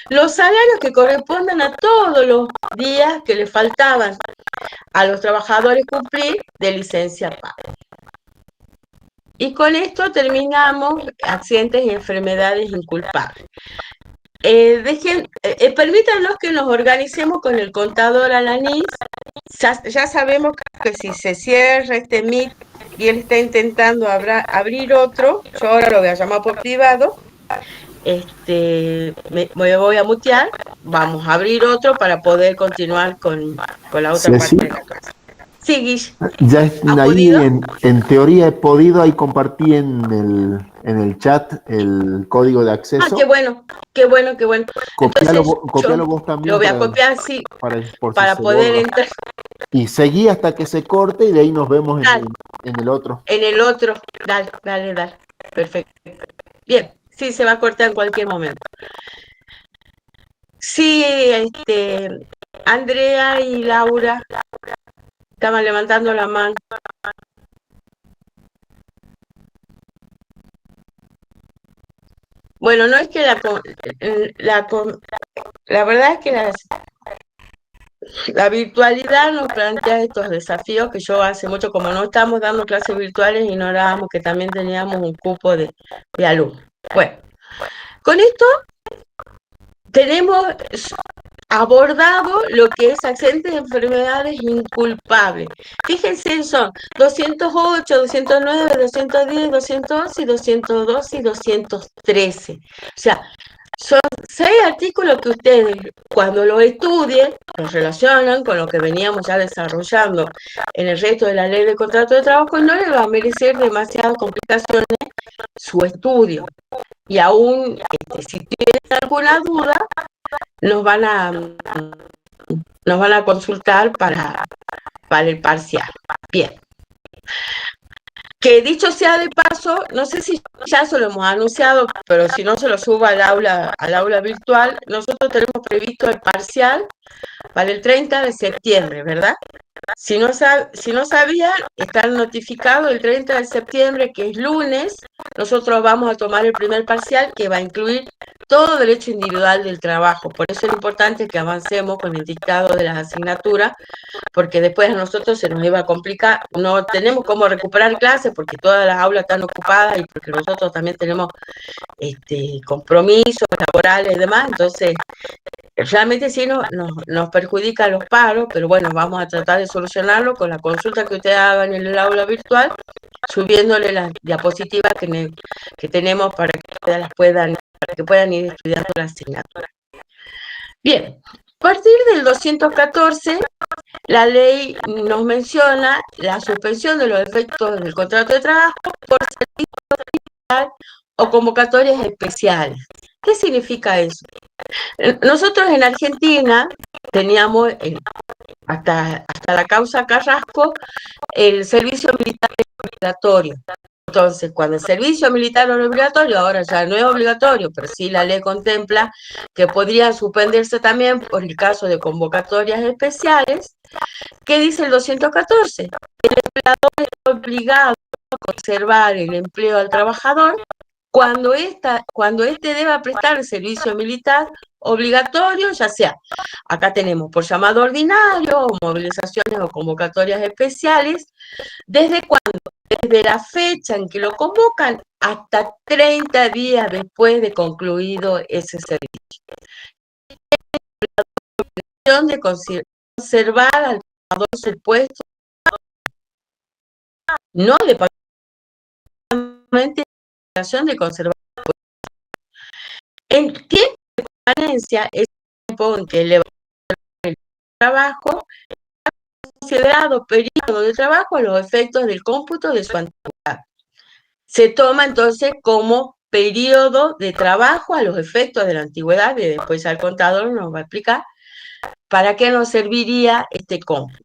los salarios que correspondan a todos los días que le faltaban a los trabajadores cumplir de licencia paga. Y con esto terminamos accidentes y enfermedades inculpables. Permítanos que nos organicemos con el contador Alanis. Ya sabemos que si se cierra este Meet y él está intentando abrir otro, yo ahora lo voy a llamar por privado, me voy a mutear, vamos a abrir otro para poder continuar con la otra parte de la clase. Sí, Guille. Ya ¿Has ahí podido? en teoría he podido, ahí compartí en el chat el código de Ah, acceso. qué bueno, qué bueno. Entonces Copialo yo vos lo también voy a copiar, sí, por si para se poder borra. entrar Y seguí hasta que se corte y de ahí nos vemos dale, en el otro. en el otro. Dale, dale, dale. Perfecto. Bien, sí, se va a cortar en cualquier momento. Sí, Andrea y Laura estaban levantando la mano. Bueno, no es que la verdad es que la virtualidad nos plantea estos desafíos que yo hace mucho, como no estamos dando clases virtuales, ignorábamos que también teníamos un cupo de alumnos. Bueno, con esto tenemos abordado lo que es accidentes de enfermedades inculpables. Fíjense, son 208, 209, 210, 211 y 212 y 213. O sea, son 6 artículos que ustedes, cuando los estudien, los relacionan con lo que veníamos ya desarrollando en el resto de la ley de contrato de trabajo y no les va a merecer demasiadas complicaciones su estudio. Y aún, si tienen alguna duda, nos van a, nos van a consultar para el parcial. Bien. Que dicho sea de paso, no sé si ya se lo hemos anunciado, pero si no se lo subo al aula virtual, nosotros tenemos previsto el parcial para el 30 de septiembre, ¿verdad? Si no sabían, están notificados el 30 de septiembre, que es lunes, nosotros vamos a tomar el primer parcial que va a incluir todo derecho individual del trabajo. Por eso es importante que avancemos con el dictado de las asignaturas, porque después a nosotros se nos iba a complicar. No tenemos cómo recuperar clases porque todas las aulas están ocupadas y porque nosotros también tenemos compromisos laborales y demás. Entonces, realmente sí nos perjudica los paros, pero bueno, vamos a tratar de solucionarlo con la consulta que ustedes hagan en el aula virtual, subiéndole las diapositivas que tenemos para que ustedes para que puedan ir estudiando la asignatura. Bien, a partir del 214, la ley nos menciona la suspensión de los efectos del contrato de trabajo por servicio o convocatorias especiales. ¿Qué significa eso? Nosotros en Argentina teníamos, hasta la causa Carrasco, el servicio militar obligatorio. Entonces, cuando el servicio militar es obligatorio, ahora ya no es obligatorio, pero sí la ley contempla que podría suspenderse también por el caso de convocatorias especiales. ¿Qué dice el 214? El empleador está obligado a conservar el empleo al trabajador cuando éste deba prestar el servicio militar obligatorio, ya sea, acá tenemos por llamado ordinario, o movilizaciones o convocatorias especiales. ¿Desde cuándo? Desde la fecha en que lo convocan hasta 30 días después de concluido ese servicio. De conservar al trabajador su puesto, no de de conservar. En tiempo de permanencia es el tiempo en que el trabajo es considerado periodo de trabajo a los efectos del cómputo de su antigüedad. Se toma entonces como periodo de trabajo a los efectos de la antigüedad, y después al contador nos va a explicar para qué nos serviría este cómputo.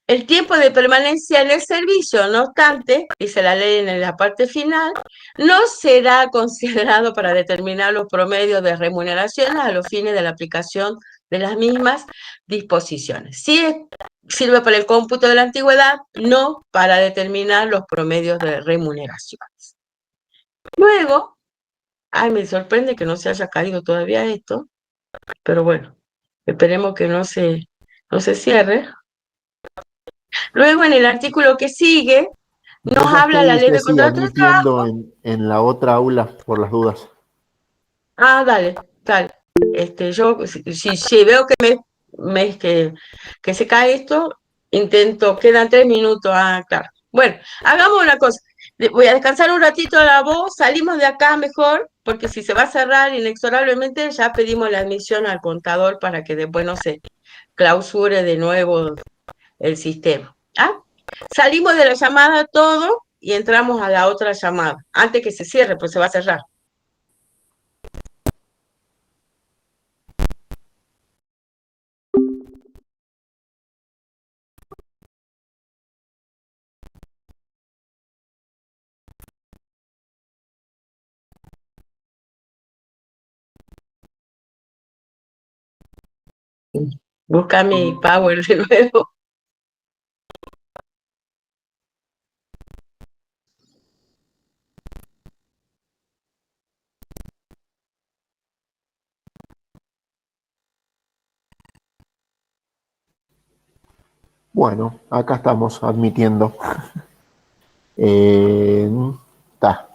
El tiempo de permanencia en el servicio, no obstante, dice la ley en la parte final, no será considerado para determinar los promedios de remuneraciones a los fines de la aplicación de las mismas disposiciones. Sí sirve para el cómputo de la antigüedad, no para determinar los promedios de remuneraciones. Luego, me sorprende que no se haya caído todavía esto, pero bueno, esperemos que no se cierre. Luego, en el artículo que sigue, nos habla la ley de contrato de trabajo. En la otra aula, por las dudas. Dale. Yo, si veo que se cae esto, quedan 3 minutos. Claro. Bueno, hagamos una cosa. Voy a descansar un ratito la voz, salimos de acá mejor, porque si se va a cerrar inexorablemente, ya pedimos la admisión al contador para que después no se clausure de nuevo el sistema. ¿Ah? Salimos de la llamada todo y entramos a la otra llamada, antes que se cierre, pues se va a cerrar. Busca mi power de nuevo. Bueno, acá estamos admitiendo. Está.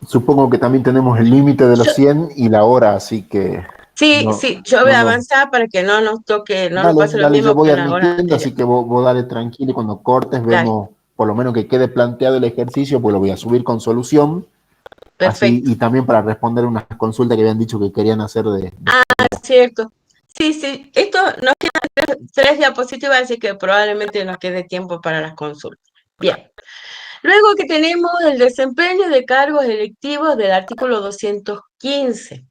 Supongo que también tenemos el límite de los 100 y la hora, así que... Sí, no, sí, yo voy a avanzar para que no nos toque, no nos Dale, pase lo dale, yo mismo voy que en la hora admitiendo, anterior. así que vos dale tranquilo y cuando cortes Dale, vemos por lo menos que quede planteado el ejercicio, pues lo voy a subir con solución, así, perfecto. y también para responder unas consultas que habían dicho que querían hacer de... Cierto. Sí, sí, esto nos quedan tres diapositivas, así que probablemente nos quede tiempo para las consultas. Bien. Luego que tenemos el desempeño de cargos electivos del artículo 215.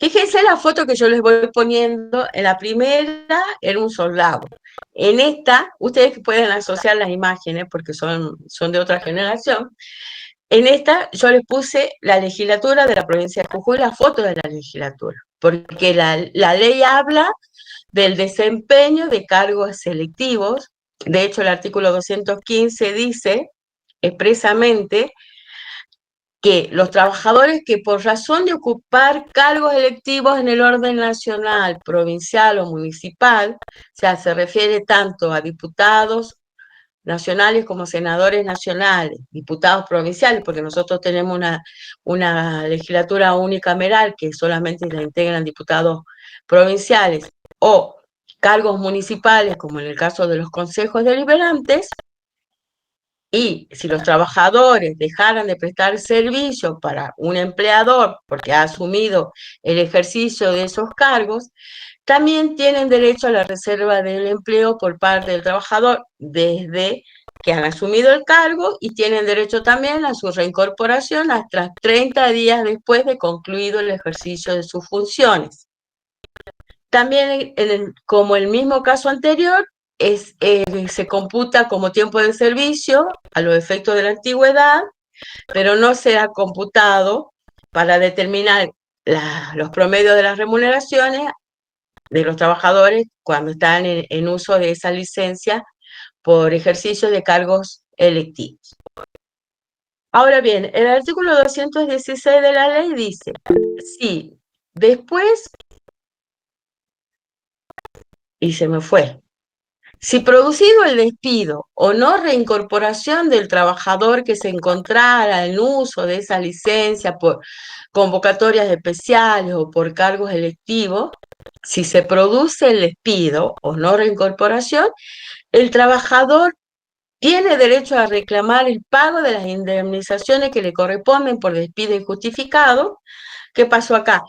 Fíjense la foto que yo les voy poniendo. En la primera era un soldado. En esta, ustedes pueden asociar las imágenes porque son de otra generación. En esta yo les puse la legislatura de la provincia de Jujuy, la foto de la legislatura, porque la ley habla del desempeño de cargos selectivos. De hecho, el artículo 215 dice expresamente que los trabajadores que por razón de ocupar cargos electivos en el orden nacional, provincial o municipal, o sea, se refiere tanto a diputados nacionales como senadores nacionales, diputados provinciales, porque nosotros tenemos una legislatura unicameral que solamente la integran diputados provinciales, o cargos municipales, como en el caso de los consejos deliberantes, y si los trabajadores dejaran de prestar servicio para un empleador porque ha asumido el ejercicio de esos cargos, también tienen derecho a la reserva del empleo por parte del trabajador desde que han asumido el cargo y tienen derecho también a su reincorporación hasta 30 días después de concluido el ejercicio de sus funciones. También, como el mismo caso anterior, se computa como tiempo de servicio a los efectos de la antigüedad, pero no se ha computado para determinar los promedios de las remuneraciones de los trabajadores cuando están en uso de esa licencia por ejercicio de cargos electivos. Ahora bien, el artículo 216 de la ley dice, si después, y se me fue, si producido el despido o no reincorporación del trabajador que se encontrara en uso de esa licencia por convocatorias especiales o por cargos electivos, si se produce el despido o no reincorporación, el trabajador tiene derecho a reclamar el pago de las indemnizaciones que le corresponden por despido injustificado. ¿Qué pasó acá?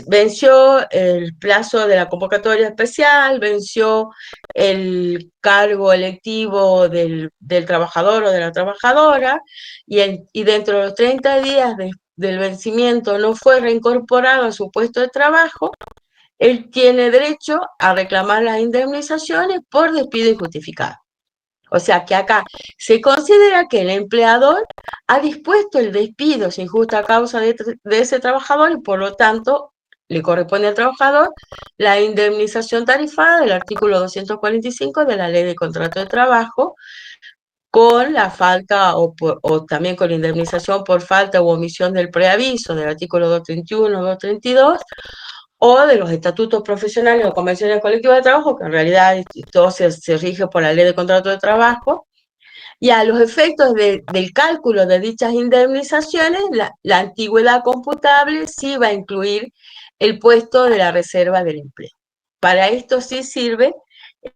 Venció el plazo de la convocatoria especial, venció el cargo electivo del trabajador o de la trabajadora, y dentro de los 30 días del vencimiento no fue reincorporado a su puesto de trabajo, él tiene derecho a reclamar las indemnizaciones por despido injustificado. O sea que acá se considera que el empleador ha dispuesto el despido sin justa causa de ese trabajador y por lo tanto le corresponde al trabajador la indemnización tarifada del artículo 245 de la Ley de Contrato de Trabajo, con la falta o también con la indemnización por falta u omisión del preaviso del artículo 231, 232, o de los estatutos profesionales o convenciones colectivas de trabajo, que en realidad todo se rige por la Ley de Contrato de Trabajo, y a los efectos del cálculo de dichas indemnizaciones, la antigüedad computable sí va a incluir el puesto de la reserva del empleo. Para esto sí sirve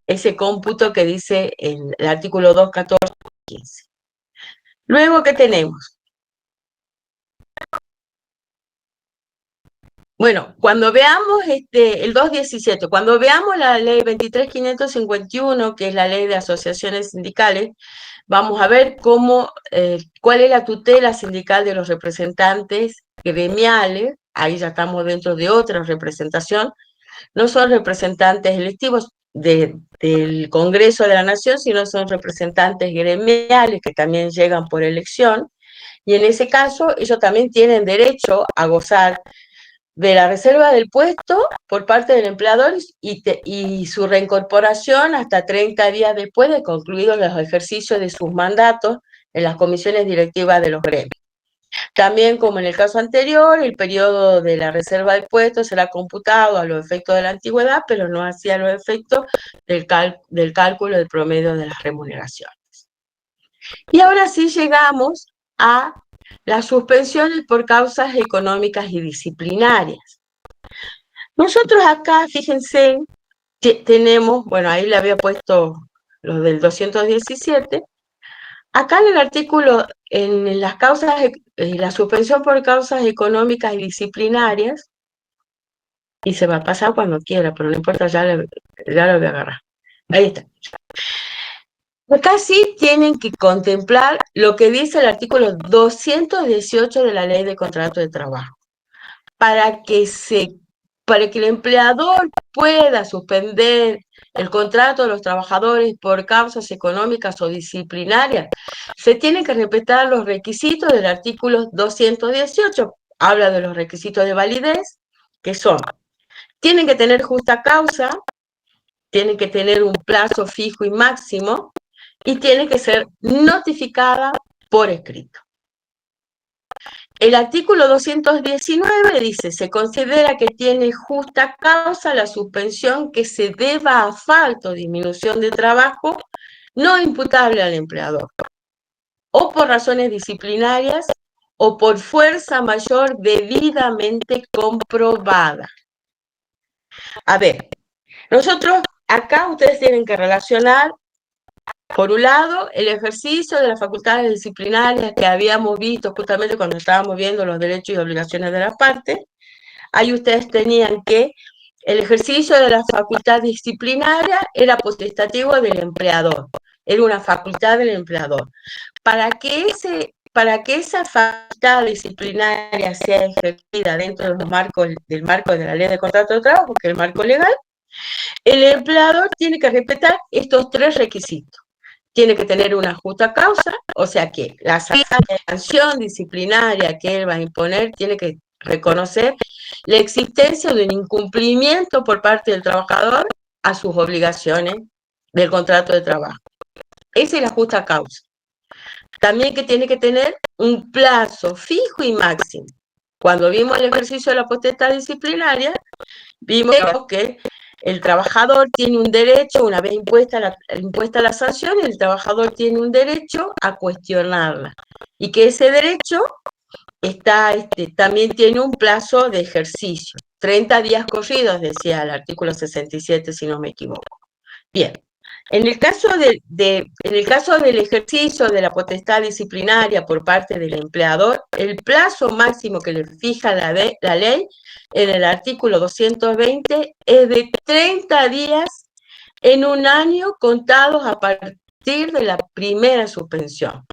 ese cómputo que dice el artículo 214.15. Luego, ¿qué tenemos? Bueno, cuando veamos el 217, cuando veamos la ley 23.551, que es la ley de asociaciones sindicales, vamos a ver cuál es la tutela sindical de los representantes gremiales. Ahí ya estamos dentro de otra representación. No son representantes electivos del Congreso de la Nación, sino son representantes gremiales que también llegan por elección. Y en ese caso, ellos también tienen derecho a gozar de la reserva del puesto por parte del empleador y su reincorporación hasta 30 días después de concluidos los ejercicios de sus mandatos en las comisiones directivas de los gremios. También, como en el caso anterior, el periodo de la reserva del puesto será computado a los efectos de la antigüedad, pero no hacia los efectos del cálculo del promedio de las remuneraciones. Y ahora sí llegamos a las suspensiones por causas económicas y disciplinarias. Nosotros acá, fíjense, tenemos, bueno, ahí le había puesto los del 217, acá en el artículo, en las causas, la suspensión por causas económicas y disciplinarias, y se va a pasar cuando quiera, pero no importa, ya lo voy a agarrar. Ahí está. Acá sí tienen que contemplar lo que dice el artículo 218 de la Ley de Contrato de Trabajo. Para que el empleador pueda suspender el contrato de los trabajadores por causas económicas o disciplinarias, se tienen que respetar los requisitos del artículo 218. Habla de los requisitos de validez, que son, tienen que tener justa causa, tienen que tener un plazo fijo y máximo, y tiene que ser notificada por escrito. El artículo 219 dice, se considera que tiene justa causa la suspensión que se deba a falta o disminución de trabajo no imputable al empleador, o por razones disciplinarias, o por fuerza mayor debidamente comprobada. A ver, nosotros acá ustedes tienen que relacionar, por un lado, el ejercicio de las facultades disciplinarias que habíamos visto justamente cuando estábamos viendo los derechos y obligaciones de las partes. Ahí ustedes tenían que el ejercicio de la facultad disciplinaria era potestativo del empleador, era una facultad del empleador. Para que esa facultad disciplinaria sea ejercida dentro del marco de la Ley de Contrato de Trabajo, que es el marco legal, el empleador tiene que respetar estos tres requisitos. Tiene que tener una justa causa, o sea que la sanción disciplinaria que él va a imponer tiene que reconocer la existencia de un incumplimiento por parte del trabajador a sus obligaciones del contrato de trabajo. Esa es la justa causa. También que tiene que tener un plazo fijo y máximo. Cuando vimos el ejercicio de la potestad disciplinaria, vimos que el trabajador tiene un derecho, una vez impuesta la sanción, el trabajador tiene un derecho a cuestionarla. Y que ese derecho también tiene un plazo de ejercicio. 30 días corridos, decía el artículo 67, si no me equivoco. Bien, en el caso del ejercicio de la potestad disciplinaria por parte del empleador, el plazo máximo que le fija la ley en el artículo 220 es de 30 días en un año contados a partir de la primera suspensión.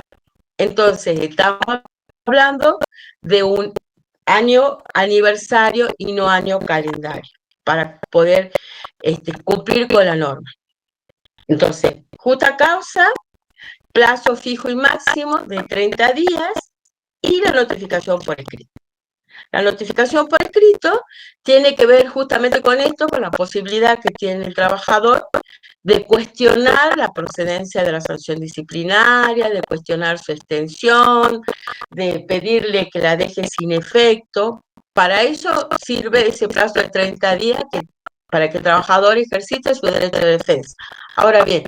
Entonces, estamos hablando de un año aniversario y no año calendario, para poder cumplir con la norma. Entonces, justa causa, plazo fijo y máximo de 30 días y la notificación por escrito. La notificación por escrito tiene que ver justamente con esto, con la posibilidad que tiene el trabajador de cuestionar la procedencia de la sanción disciplinaria, de cuestionar su extensión, de pedirle que la deje sin efecto. Para eso sirve ese plazo de 30 días para que el trabajador ejercite su derecho de defensa. Ahora bien,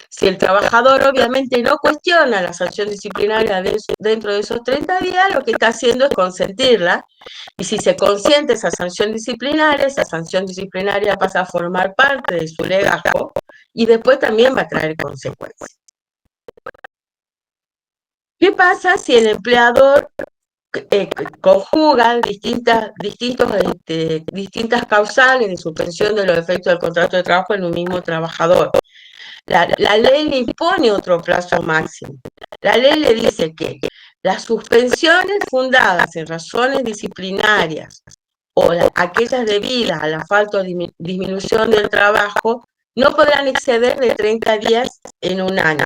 si el trabajador obviamente no cuestiona la sanción disciplinaria dentro de esos 30 días, lo que está haciendo es consentirla, y si se consiente esa sanción disciplinaria pasa a formar parte de su legajo, y después también va a traer consecuencias. ¿Qué pasa si el empleador conjugan distintas causales de suspensión de los efectos del contrato de trabajo en un mismo trabajador. La ley le impone otro plazo máximo. La ley le dice que las suspensiones fundadas en razones disciplinarias o aquellas debidas a la falta o disminución del trabajo no podrán exceder de 30 días en un año.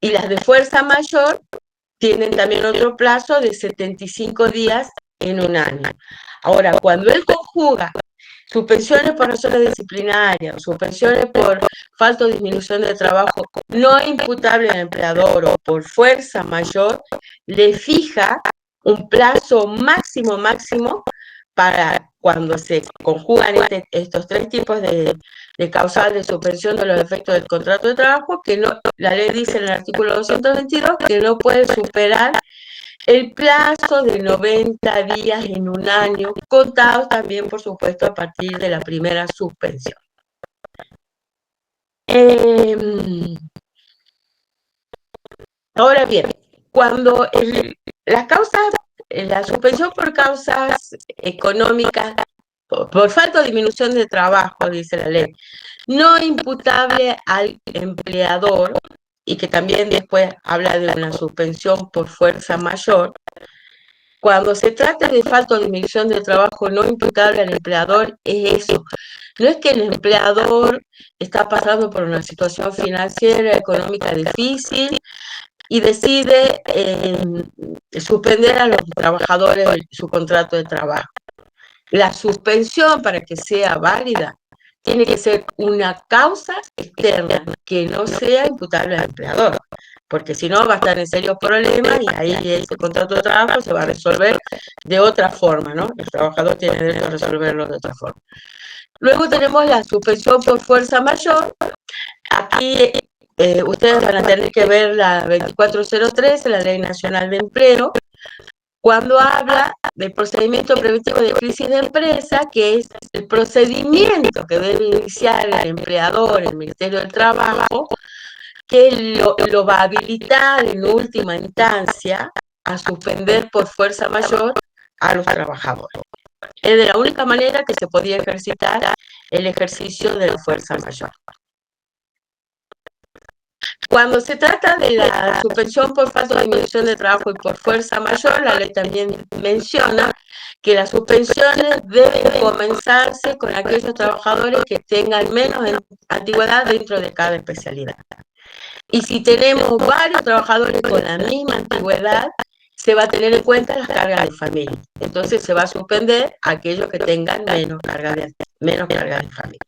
Y las de fuerza mayor tienen también otro plazo de 75 días en un año. Ahora, cuando él conjuga suspensiones por razones disciplinarias, suspensiones por falta o disminución de trabajo no imputable al empleador o por fuerza mayor, le fija un plazo máximo para cuando se conjugan estos tres tipos de causal de suspensión de los efectos del contrato de trabajo, que no, la ley dice en el artículo 222 que no puede superar el plazo de 90 días en un año, contados también, por supuesto, a partir de la primera suspensión. Ahora bien, cuando la suspensión por causas económicas, por falta o disminución de trabajo, dice la ley, no imputable al empleador, y que también después habla de una suspensión por fuerza mayor, cuando se trata de falta o disminución de trabajo no imputable al empleador, es eso. No es que el empleador está pasando por una situación financiera, económica difícil y decide suspender a los trabajadores su contrato de trabajo. La suspensión, para que sea válida, tiene que ser una causa externa que no sea imputable al empleador, porque si no va a estar en serios problemas y ahí ese contrato de trabajo se va a resolver de otra forma, ¿no? El trabajador tiene derecho a resolverlo de otra forma. Luego tenemos la suspensión por fuerza mayor. Aquí ustedes van a tener que ver la 2403, la Ley Nacional de Empleo, cuando habla del procedimiento preventivo de crisis de empresa, que es el procedimiento que debe iniciar el empleador, el Ministerio del Trabajo, que lo va a habilitar en última instancia a suspender por fuerza mayor a los trabajadores. Es de la única manera que se podía ejercitar el ejercicio de la fuerza mayor. Cuando se trata de la suspensión por falta o disminución de trabajo y por fuerza mayor, la ley también menciona que las suspensiones deben comenzarse con aquellos trabajadores que tengan menos antigüedad dentro de cada especialidad. Y si tenemos varios trabajadores con la misma antigüedad, se va a tener en cuenta las cargas de familia. Entonces se va a suspender a aquellos que tengan menos cargas de familia.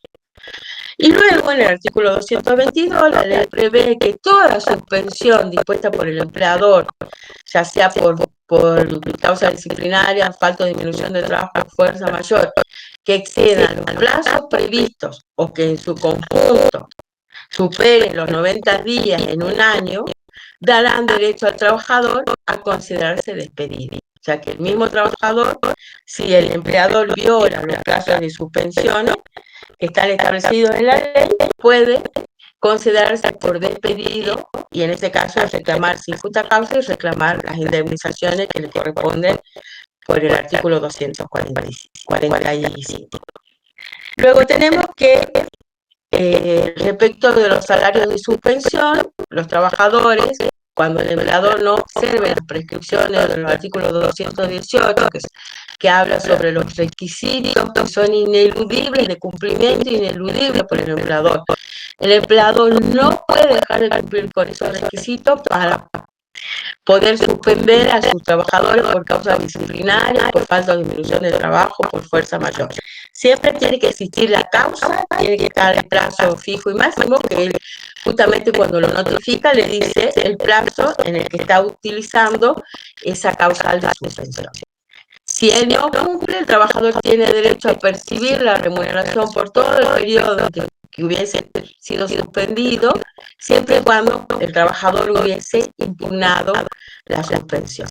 Y luego, en el artículo 222, la ley prevé que toda suspensión dispuesta por el empleador, ya sea por causa disciplinaria, falta o disminución de trabajo, fuerza mayor, que excedan los plazos previstos o que en su conjunto superen los 90 días en un año, darán derecho al trabajador a considerarse despedido. O sea que el mismo trabajador, si el empleador viola los plazos de suspensión que están establecidos en la ley, puede considerarse por despedido y en este caso reclamar sin justa causa y reclamar las indemnizaciones que le corresponden por el artículo 245. Luego tenemos que respecto de los salarios de suspensión, los trabajadores, cuando el empleador no observe las prescripciones de los artículos 218, que habla sobre los requisitos que son ineludibles, de cumplimiento ineludible por el empleador. El empleador no puede dejar de cumplir con esos requisitos para poder suspender a sus trabajadores por causas disciplinarias, por falta o disminución de trabajo, por fuerza mayor. Siempre tiene que existir la causa, tiene que estar el plazo fijo y máximo, que él, justamente cuando lo notifica le dice el plazo en el que está utilizando esa causal de suspensión. Si él no cumple, el trabajador tiene derecho a percibir la remuneración por todo el periodo que hubiese sido suspendido, siempre y cuando el trabajador hubiese impugnado la suspensión.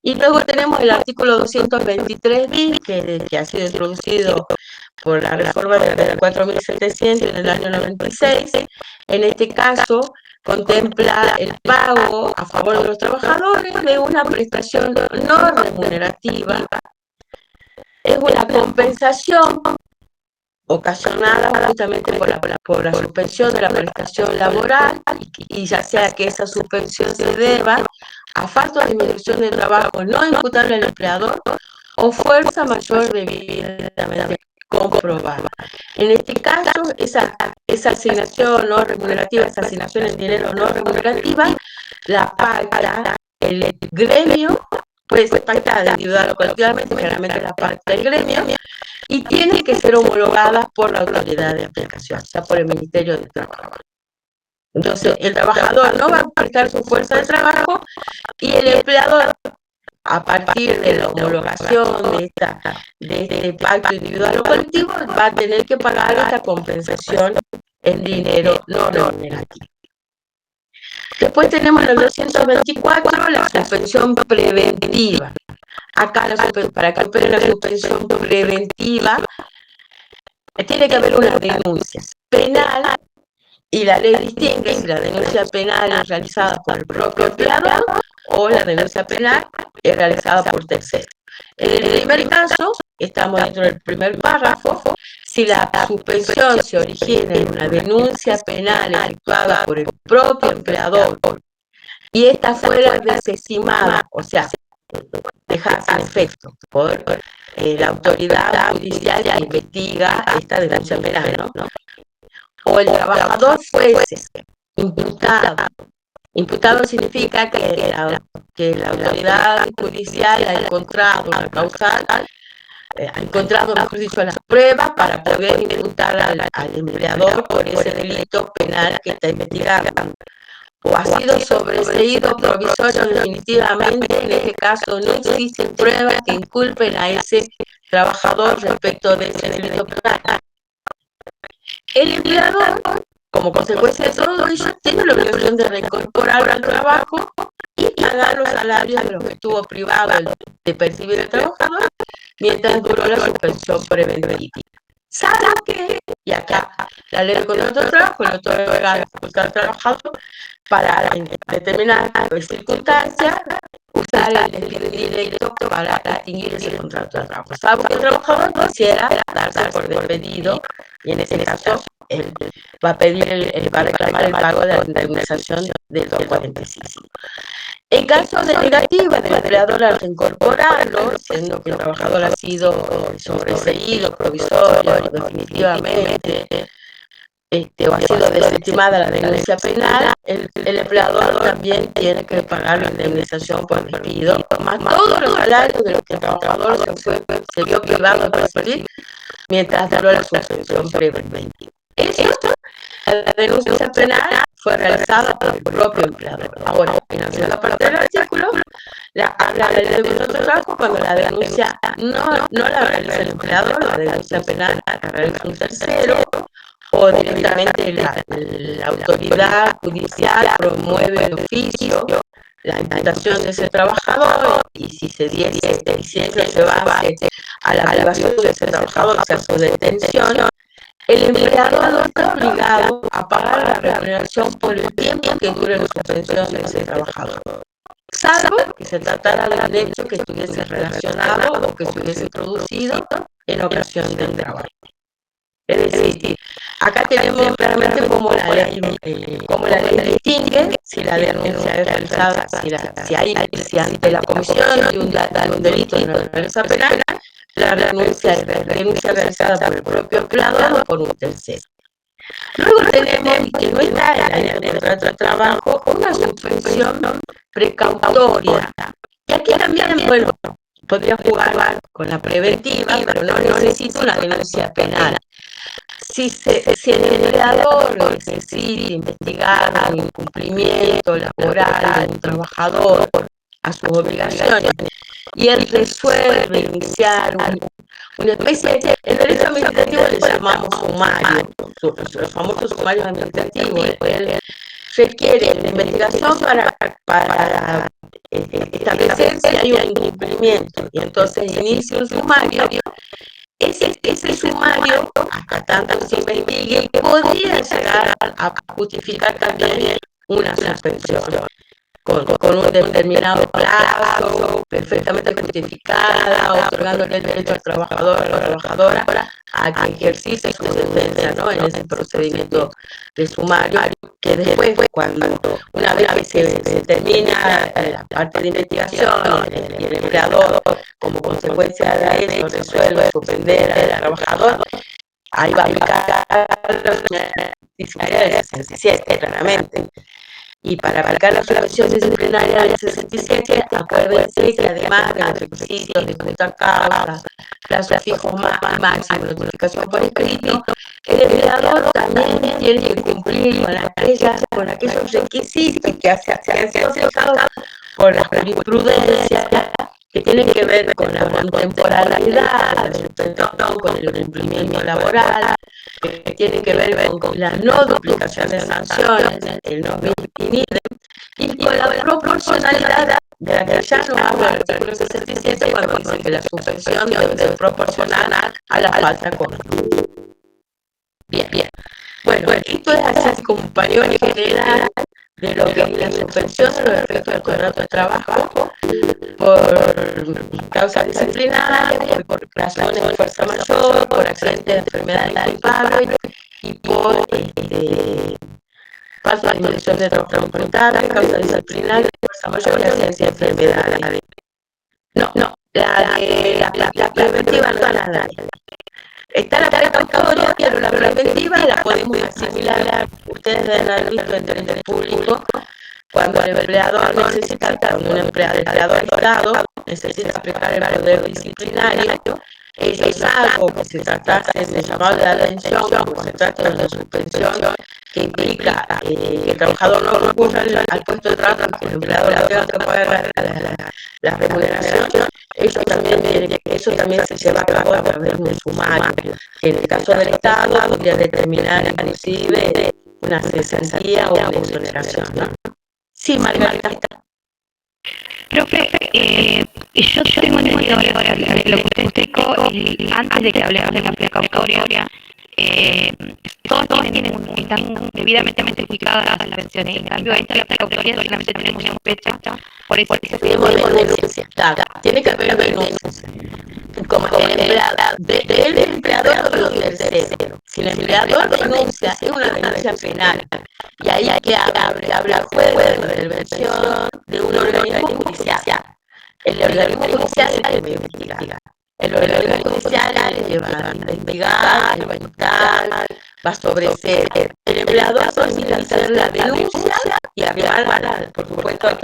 Y luego tenemos el artículo 223 bis, que ha sido introducido por la reforma del 4.700 en el año 96. En este caso, contempla el pago a favor de los trabajadores de una prestación no remunerativa. Es una compensación ocasionada justamente por la suspensión de la prestación laboral, y ya sea que esa suspensión se deba a falta de disminución de trabajo no imputable al empleador o fuerza mayor debidamente comprobada. En este caso, esa asignación no remunerativa, esa asignación en dinero no remunerativa, la paga el gremio, puede ser pactada individual o colectivamente, generalmente la paga el gremio, y tiene que ser homologada por la autoridad de aplicación, o sea, por el Ministerio de Trabajo. Entonces, el trabajador no va a prestar su fuerza de trabajo y el empleador, a partir de la homologación de este pacto individual o colectivo, va a tener que pagar esta compensación en dinero no remunerativo. Después tenemos el 224, la suspensión preventiva. Acá, para que opere la suspensión preventiva, tiene que haber una denuncia penal, y la ley distingue si la denuncia penal es realizada por el propio empleador o la denuncia penal es realizada por terceros. En el primer caso, estamos dentro del primer párrafo, si la suspensión se origina en una denuncia penal efectuada por el propio empleador y esta fuera desesimada, o sea, dejada sin efecto por la autoridad judicial que investiga esta denuncia penal, ¿no? O el trabajador fuese imputado significa que la autoridad judicial ha encontrado una causal, ha encontrado, mejor dicho, las pruebas para poder imputar al empleador por ese delito penal que está investigando. O ha sido sobreseído provisorio definitivamente, en este caso no existen pruebas que inculpen a ese trabajador respecto de ese delito penal. El empleador, como consecuencia de todo ello, tiene la obligación de reincorporar al trabajo y pagar los salarios de los que estuvo privado de percibir el trabajador mientras duró la suspensión preventiva. ¿Saben qué? Y acá la ley de contrato de trabajo le otorga la facultad al trabajador para determinadas circunstancias usar el despido indirecto para extinguir ese contrato de trabajo. Salvo que el trabajador quisiera darse por despedido, y en ese caso él va a reclamar el pago de la indemnización del 245. En caso de negativa del empleador al reincorporarlo, siendo que el trabajador ha sido sobreseído provisorio definitivamente, o ha sido desestimada la denuncia penal, el empleador también tiene que pagar la indemnización por despido, más todos los salarios de los que el trabajador se vio privado de percibir mientras duró la suspensión preventiva. La denuncia penal fue realizada por el propio empleador. Ahora, en la segunda parte del artículo, habla de contrato de trabajo cuando la denuncia no la realiza el empleador, la denuncia penal la realiza un tercero, o directamente la autoridad judicial promueve de oficio la imputación de ese trabajador, y si se diese y si eso se va a la privación de ese trabajador, o sea, su detención, el empleador está obligado a pagar la remuneración por el tiempo que dure la suspensión de ese trabajador, salvo que se tratara de un hecho que estuviese relacionado o que se hubiese producido en ocasión del trabajo. Es decir, acá tenemos claramente como la ley distingue si la denuncia es realizada, si ante la comisión de un delito de naturaleza penal, la denuncia es realizada por el propio empleador o por un tercero. Luego tenemos, que no está en la ley de contrato de trabajo, una suspensión precautoria. Y aquí también, bueno, podría jugar con la preventiva, pero no necesita una denuncia penal. Si el empleador necesita investigar un incumplimiento laboral de un trabajador a sus obligaciones y él resuelve iniciar una especie de, en derecho administrativo le llamamos sumario, los famosos sumarios administrativos, él requiere una investigación para establecer si hay un incumplimiento, y entonces inicia un sumario. Ese sumario, hasta tanto se investigue, podría llegar a justificar también una suspensión con un determinado plazo, perfectamente justificada, otorgándole el derecho al trabajador o a la trabajadora a que ejercite su defensa, ¿no?, en ese procedimiento de sumario, que después, una vez que se termina la parte de investigación y el empleador, como consecuencia de eso, resuelve suspender al trabajador, ahí va a aplicar la disciplina del 67, claramente. Y para aplicar la suspensión disciplinaria del 67, acuérdense que además de los requisitos de justa causa, plazo fijo máximo, notificación por escrito, el empleador también tiene que cumplir con aquellos requisitos que han sido fijados por la jurisprudencia, que tienen que ver con la contemporaneidad, la suspensión, con el cumplimiento laboral, que tienen que ver con la no duplicación de sanciones, el no minimizar, y con la proporcionalidad de la que ya nos habla el artículo 67 cuando dice que la suspensión debe ser proporcional a la falta común. Bien. Bueno, esto es así como un panorama general de lo que es la suspensión de los efectos del contrato de trabajo por causas disciplinarias, por razones de fuerza mayor, por accidentes de enfermedad culpable y por falta de disminución de trabajo voluntario, causa disciplinaria, fuerza mayor y ausencia de enfermedad. No, la preventiva no la da. Está la precautoria, pero la preventiva la podemos asimilar. Ustedes deben haber visto en el público cuando el empleador necesita, cuando un empleador Estado necesita aplicar el poder disciplinario, ellos, salvo que se tratase de llamado de atención, como se trata de una suspensión que implica que el trabajador no recurra al puesto de trabajo, que el empleador no tenga que pagar la remuneración, eso también se lleva a cabo a través de un sumario, que en el caso del Estado podría determinar inclusive una cesantía o una exoneración, ¿no? Sí, Margarita. Profe, yo tengo entendido lo que usted explicó antes de que hablemos de la precautoria. Todos están debidamente justificadas las pensiones. En cambio, esta la precautoria solamente tenemos una fecha, por eso que se tenemos denuncia. Tiene que haber denuncia. Como el empleador o del tercero. Si el empleador denuncia, es una denuncia penal. Y ahí que habla el juez de intervención de un organismo judicial. El organismo judicial es el que investiga. El organismo judicial le lleva a investigar, le va a dictar, va a sobreseer. El empleador solamente hacer la denuncia y arribar, por supuesto,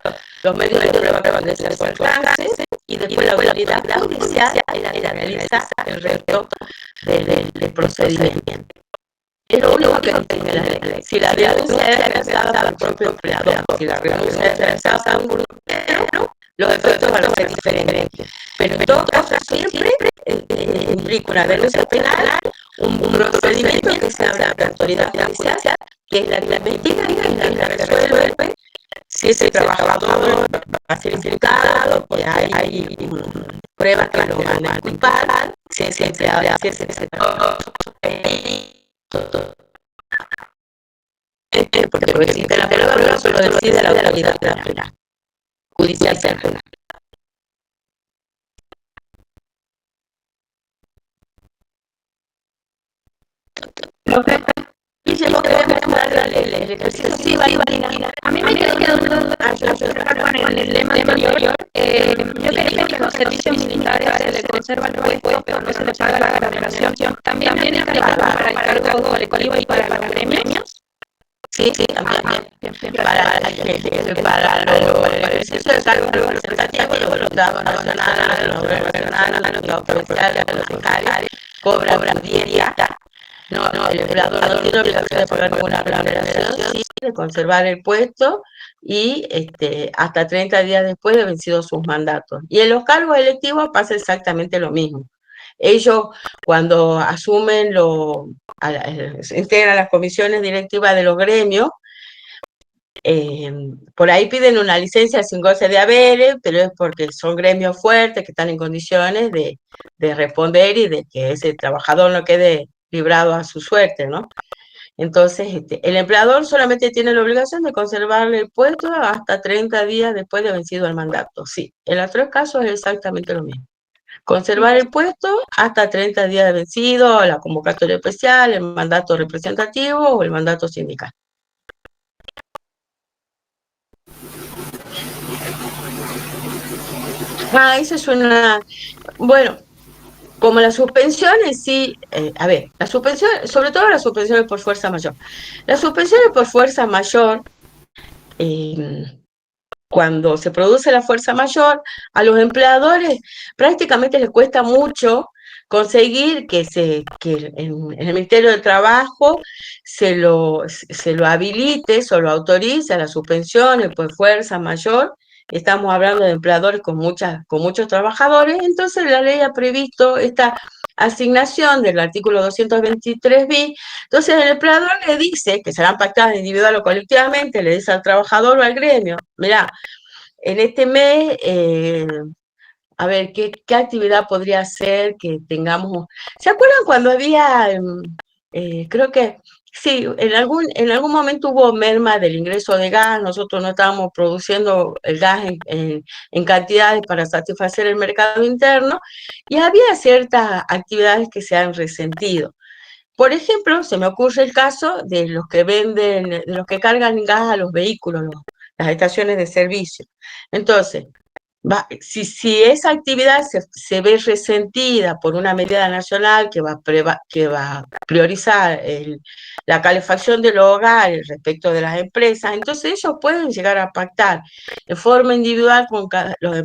los medios de prueba que van a ser su alcance, y después la autoridad judicial realiza el resto del procedimiento. Es lo único que contiene la ley. Si la denuncia es realizada por el propio empleador, si la denuncia es realizada por un empleador, los efectos van a ser diferentes. Pero en todo caso siempre implica una denuncia penal, un procedimiento que se habla de la autoridad judicial, que es la que la investiga y la resuelve si ese trabajador va a ser imputado, que hay pruebas que lo van a inculpar, si ese empleado porque existe la prueba, pero decide la autoridad penal, judicial penal. Y se lo queremos dar el ejercicio. Sí, Valentina. A mí me quedó con el tema anterior. Yo quería que los servicios militares se le conserva el puesto, pero no se le paga la remuneración. También viene para el cargo colectivo y para los gremios. Sí, también. Para el ejercicio del cargo representativo, los voluntarios nacionales, los regionales, los provinciales, los fiscales, cobran diaria. No, el empleador no tiene obligación de pagar ninguna remuneración, sí, de conservar el puesto y hasta 30 días después de vencidos sus mandatos. Y en los cargos electivos pasa exactamente lo mismo. Ellos, cuando asumen, se integran las comisiones directivas de los gremios, por ahí piden una licencia sin goce de haberes, pero es porque son gremios fuertes que están en condiciones de responder y de que ese trabajador no quede librado a su suerte, ¿no? Entonces, el empleador solamente tiene la obligación de conservarle el puesto hasta 30 días después de vencido el mandato. Sí, en los tres casos es exactamente lo mismo. Conservar el puesto hasta 30 días de vencido, la convocatoria especial, el mandato representativo o el mandato sindical. Esa es una... Bueno, como las suspensiones, sí, a ver, las suspensiones, sobre todo las suspensiones por fuerza mayor. Las suspensiones por fuerza mayor, cuando se produce la fuerza mayor, a los empleadores prácticamente les cuesta mucho conseguir que en el Ministerio del Trabajo se lo habilite, se lo autorice a las suspensiones por fuerza mayor. Estamos hablando de empleadores con muchos trabajadores, entonces la ley ha previsto esta asignación del artículo 223 bis. Entonces el empleador le dice, que serán pactadas individual o colectivamente, le dice al trabajador o al gremio, mirá, en este mes, a ver, ¿qué actividad podría ser que tengamos? ¿Se acuerdan cuando había, creo que, sí, en algún momento hubo merma del ingreso de gas, nosotros no estábamos produciendo el gas en cantidades para satisfacer el mercado interno, y había ciertas actividades que se han resentido. Por ejemplo, se me ocurre el caso de los que de los que cargan gas a los vehículos, las estaciones de servicio. Entonces, si esa actividad se ve resentida por una medida nacional que va a priorizar la calefacción de los hogares respecto de las empresas, entonces ellos pueden llegar a pactar en forma individual con los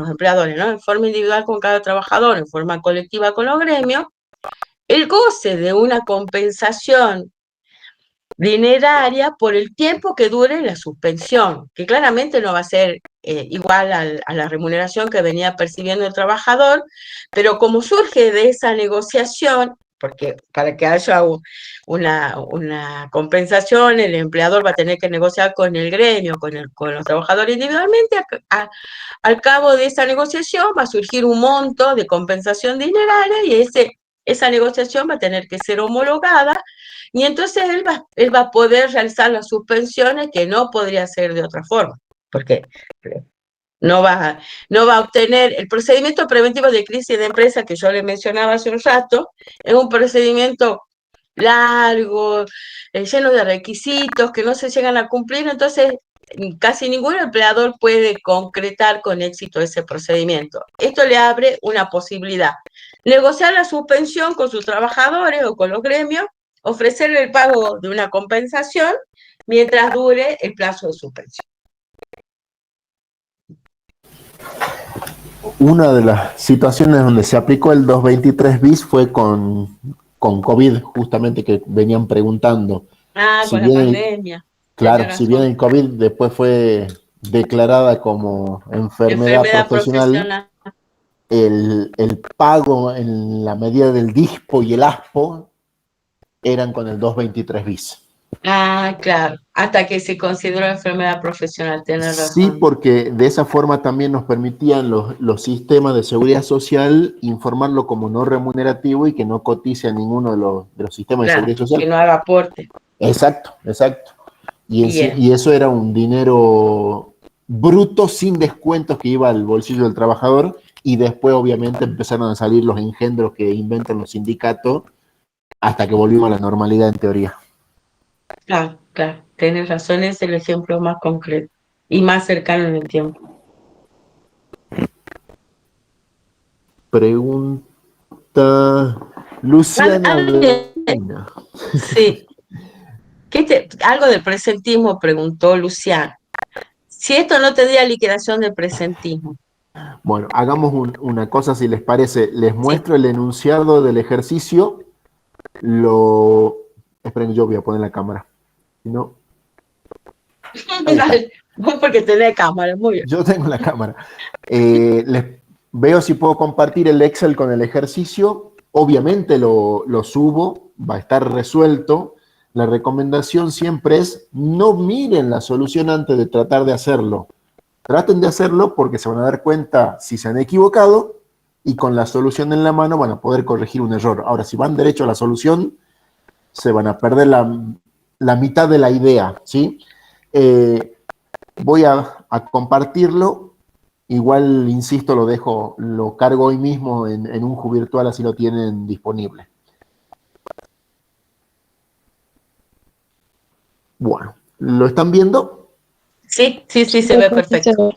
empleadores, ¿no? En forma individual con cada trabajador, en forma colectiva con los gremios, el goce de una compensación dineraria por el tiempo que dure la suspensión, que claramente no va a ser igual a la remuneración que venía percibiendo el trabajador, pero como surge de esa negociación, porque para que haya una compensación, el empleador va a tener que negociar con el gremio, con los trabajadores individualmente, al cabo de esa negociación va a surgir un monto de compensación dineraria y esa negociación va a tener que ser homologada, y entonces él va a poder realizar las suspensiones que no podría ser de otra forma, porque no va a obtener el procedimiento preventivo de crisis de empresa que yo le mencionaba hace un rato. Es un procedimiento largo, lleno de requisitos que no se llegan a cumplir, entonces casi ningún empleador puede concretar con éxito ese procedimiento. Esto le abre una posibilidad: negociar la suspensión con sus trabajadores o con los gremios, ofrecer el pago de una compensación mientras dure el plazo de suspensión. Una de las situaciones donde se aplicó el 223 bis fue con COVID, justamente, que venían preguntando. Con la pandemia. Claro, si bien el COVID después fue declarada como enfermedad profesional, el pago en la medida del DISPO y el ASPO eran con el 223 bis. Claro, hasta que se consideró enfermedad profesional, tenés razón. Sí, porque de esa forma también nos permitían los sistemas de seguridad social informarlo como no remunerativo y que no cotice a ninguno de los sistemas de seguridad social. Que no haga aporte. Exacto. Y eso era un dinero bruto sin descuentos que iba al bolsillo del trabajador, y después obviamente empezaron a salir los engendros que inventan los sindicatos hasta que volvimos a la normalidad en teoría. Claro, tienes razón, es el ejemplo más concreto y más cercano en el tiempo. Pregunta Luciana. Sí. Algo del presentismo preguntó Luciana. Si esto no te diera liquidación del presentismo. Bueno, hagamos una cosa, si les parece. Les muestro el enunciado del ejercicio. Esperen, yo voy a poner la cámara. Si no... Vos porque tenés cámara, muy bien. Yo tengo la cámara. Les veo si puedo compartir el Excel con el ejercicio. Obviamente lo subo, va a estar resuelto. La recomendación siempre es: no miren la solución antes de tratar de hacerlo. Traten de hacerlo porque se van a dar cuenta si se han equivocado, y con la solución en la mano van a poder corregir un error. Ahora, si van derecho a la solución, se van a perder la mitad de la idea, ¿sí? Voy a compartirlo. Igual, insisto, lo cargo hoy mismo en un Ju virtual, así lo tienen disponible. Bueno, ¿lo están viendo? Sí, se ve perfecto.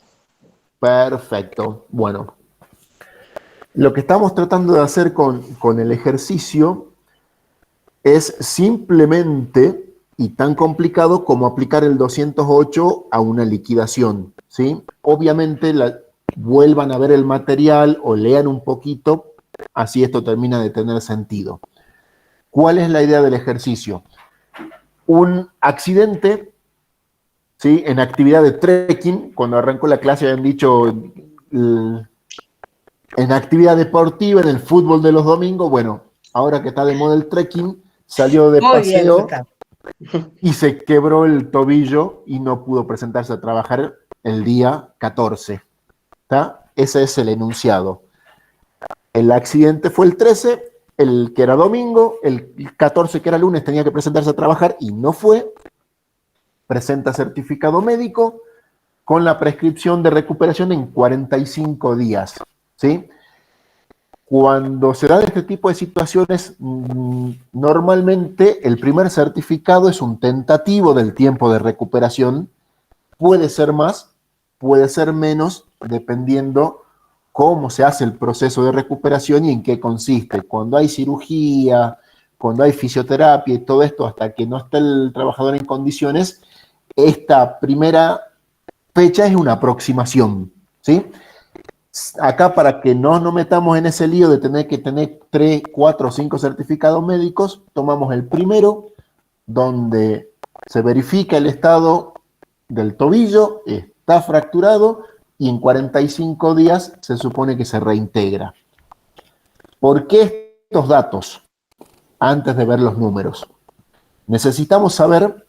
Perfecto. Bueno, lo que estamos tratando de hacer con el ejercicio es simplemente, y tan complicado como aplicar el 208 a una liquidación, ¿sí? Obviamente, vuelvan a ver el material o lean un poquito, así esto termina de tener sentido. ¿Cuál es la idea del ejercicio? Un accidente, ¿sí? En actividad de trekking, cuando arrancó la clase habían dicho en actividad deportiva, en el fútbol de los domingos, bueno, ahora que está de moda el trekking, salió de paseo y se quebró el tobillo y no pudo presentarse a trabajar el día 14. ¿Está? Ese es el enunciado. El accidente fue el 13, el que era domingo, el 14 que era lunes tenía que presentarse a trabajar y no fue. Presenta certificado médico con la prescripción de recuperación en 45 días, ¿sí? Cuando se dan este tipo de situaciones, normalmente el primer certificado es un tentativo del tiempo de recuperación. Puede ser más, puede ser menos, dependiendo cómo se hace el proceso de recuperación y en qué consiste. Cuando hay cirugía, cuando hay fisioterapia y todo esto, hasta que no esté el trabajador en condiciones, esta primera fecha es una aproximación, ¿sí? Acá, para que no nos metamos en ese lío de tener que tener 3, 4 o 5 certificados médicos, tomamos el primero, donde se verifica el estado del tobillo, está fracturado, y en 45 días se supone que se reintegra. ¿Por qué estos datos? Antes de ver los números. Necesitamos saber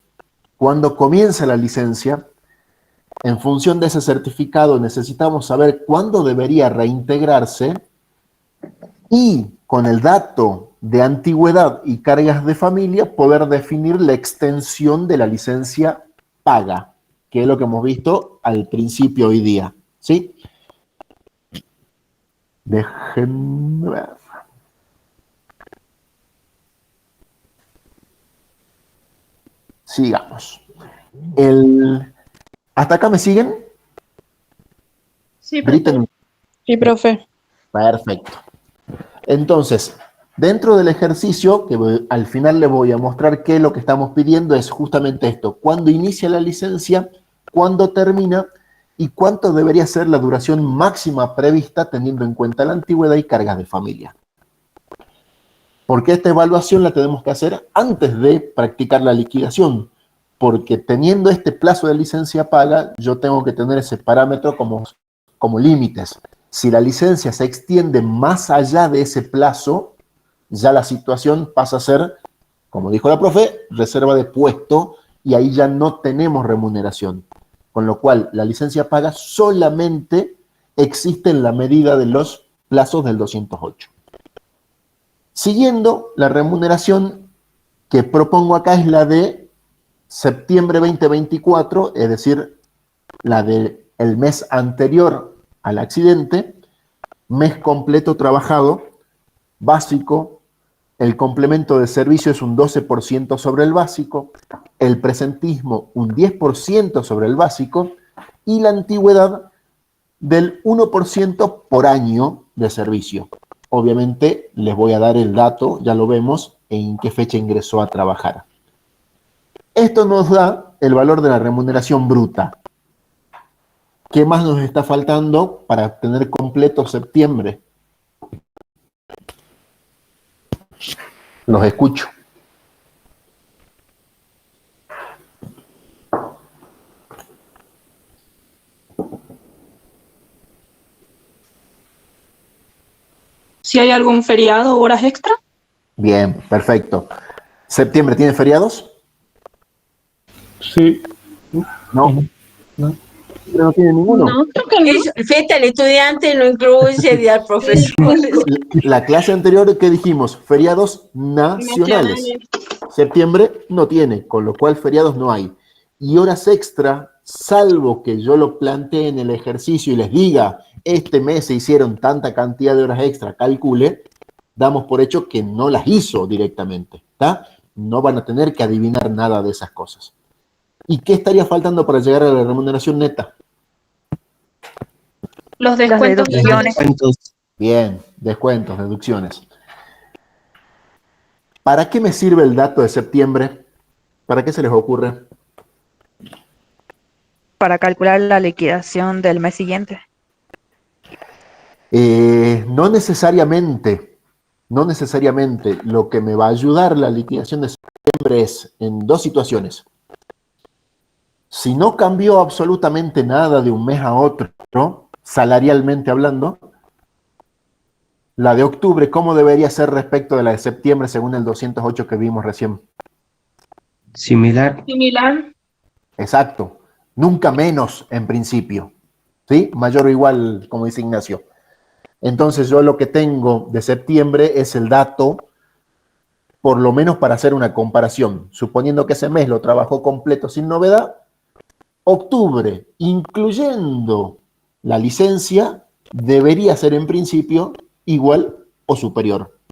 cuándo comienza la licencia. En función de ese certificado necesitamos saber cuándo debería reintegrarse, y con el dato de antigüedad y cargas de familia poder definir la extensión de la licencia paga, que es lo que hemos visto al principio hoy día, ¿sí? Déjenme ver. Sigamos. ¿Hasta acá me siguen? Sí, profe. Sí, profe. Perfecto. Entonces, dentro del ejercicio, que al final les voy a mostrar qué es lo que estamos pidiendo, es justamente esto: cuándo inicia la licencia, cuándo termina y cuánto debería ser la duración máxima prevista teniendo en cuenta la antigüedad y cargas de familia. Porque esta evaluación la tenemos que hacer antes de practicar la liquidación, porque teniendo este plazo de licencia paga, yo tengo que tener ese parámetro como límites. Si la licencia se extiende más allá de ese plazo, ya la situación pasa a ser, como dijo la profe, reserva de puesto, y ahí ya no tenemos remuneración. Con lo cual, la licencia paga solamente existe en la medida de los plazos del 208. Siguiendo, la remuneración que propongo acá es la de septiembre 2024, es decir, la del mes anterior al accidente, mes completo trabajado, básico, el complemento de servicio es un 12% sobre el básico, el presentismo un 10% sobre el básico, y la antigüedad del 1% por año de servicio. Obviamente les voy a dar el dato, ya lo vemos, en qué fecha ingresó a trabajar. Esto nos da el valor de la remuneración bruta. ¿Qué más nos está faltando para tener completo septiembre? Los escucho. Si hay algún feriado o horas extra. Bien, perfecto. ¿Septiembre tiene feriados? Sí. No. No. ¿No tiene ninguno? No, creo que no. Fiesta del estudiante no incluye día del profesor. La clase anterior, ¿qué dijimos? Feriados nacionales. Septiembre no tiene, con lo cual feriados no hay. Y horas extra, salvo que yo lo plantee en el ejercicio y les diga, este mes se hicieron tanta cantidad de horas extra, calcule, damos por hecho que no las hizo directamente, ¿está? No van a tener que adivinar nada de esas cosas. ¿Y qué estaría faltando para llegar a la remuneración neta? Los descuentos. Bien, descuentos, deducciones. ¿Para qué me sirve el dato de septiembre? ¿Para qué se les ocurre? Para calcular la liquidación del mes siguiente. No necesariamente. No necesariamente. Lo que me va a ayudar la liquidación de septiembre es en dos situaciones. Si no cambió absolutamente nada de un mes a otro, ¿no? Salarialmente hablando, la de octubre, ¿cómo debería ser respecto de la de septiembre según el 208 que vimos recién? Similar. Exacto. Nunca menos en principio. ¿Sí? Mayor o igual, como dice Ignacio. Entonces yo lo que tengo de septiembre es el dato, por lo menos para hacer una comparación. Suponiendo que ese mes lo trabajó completo sin novedad, octubre, incluyendo la licencia, debería ser en principio igual o superior.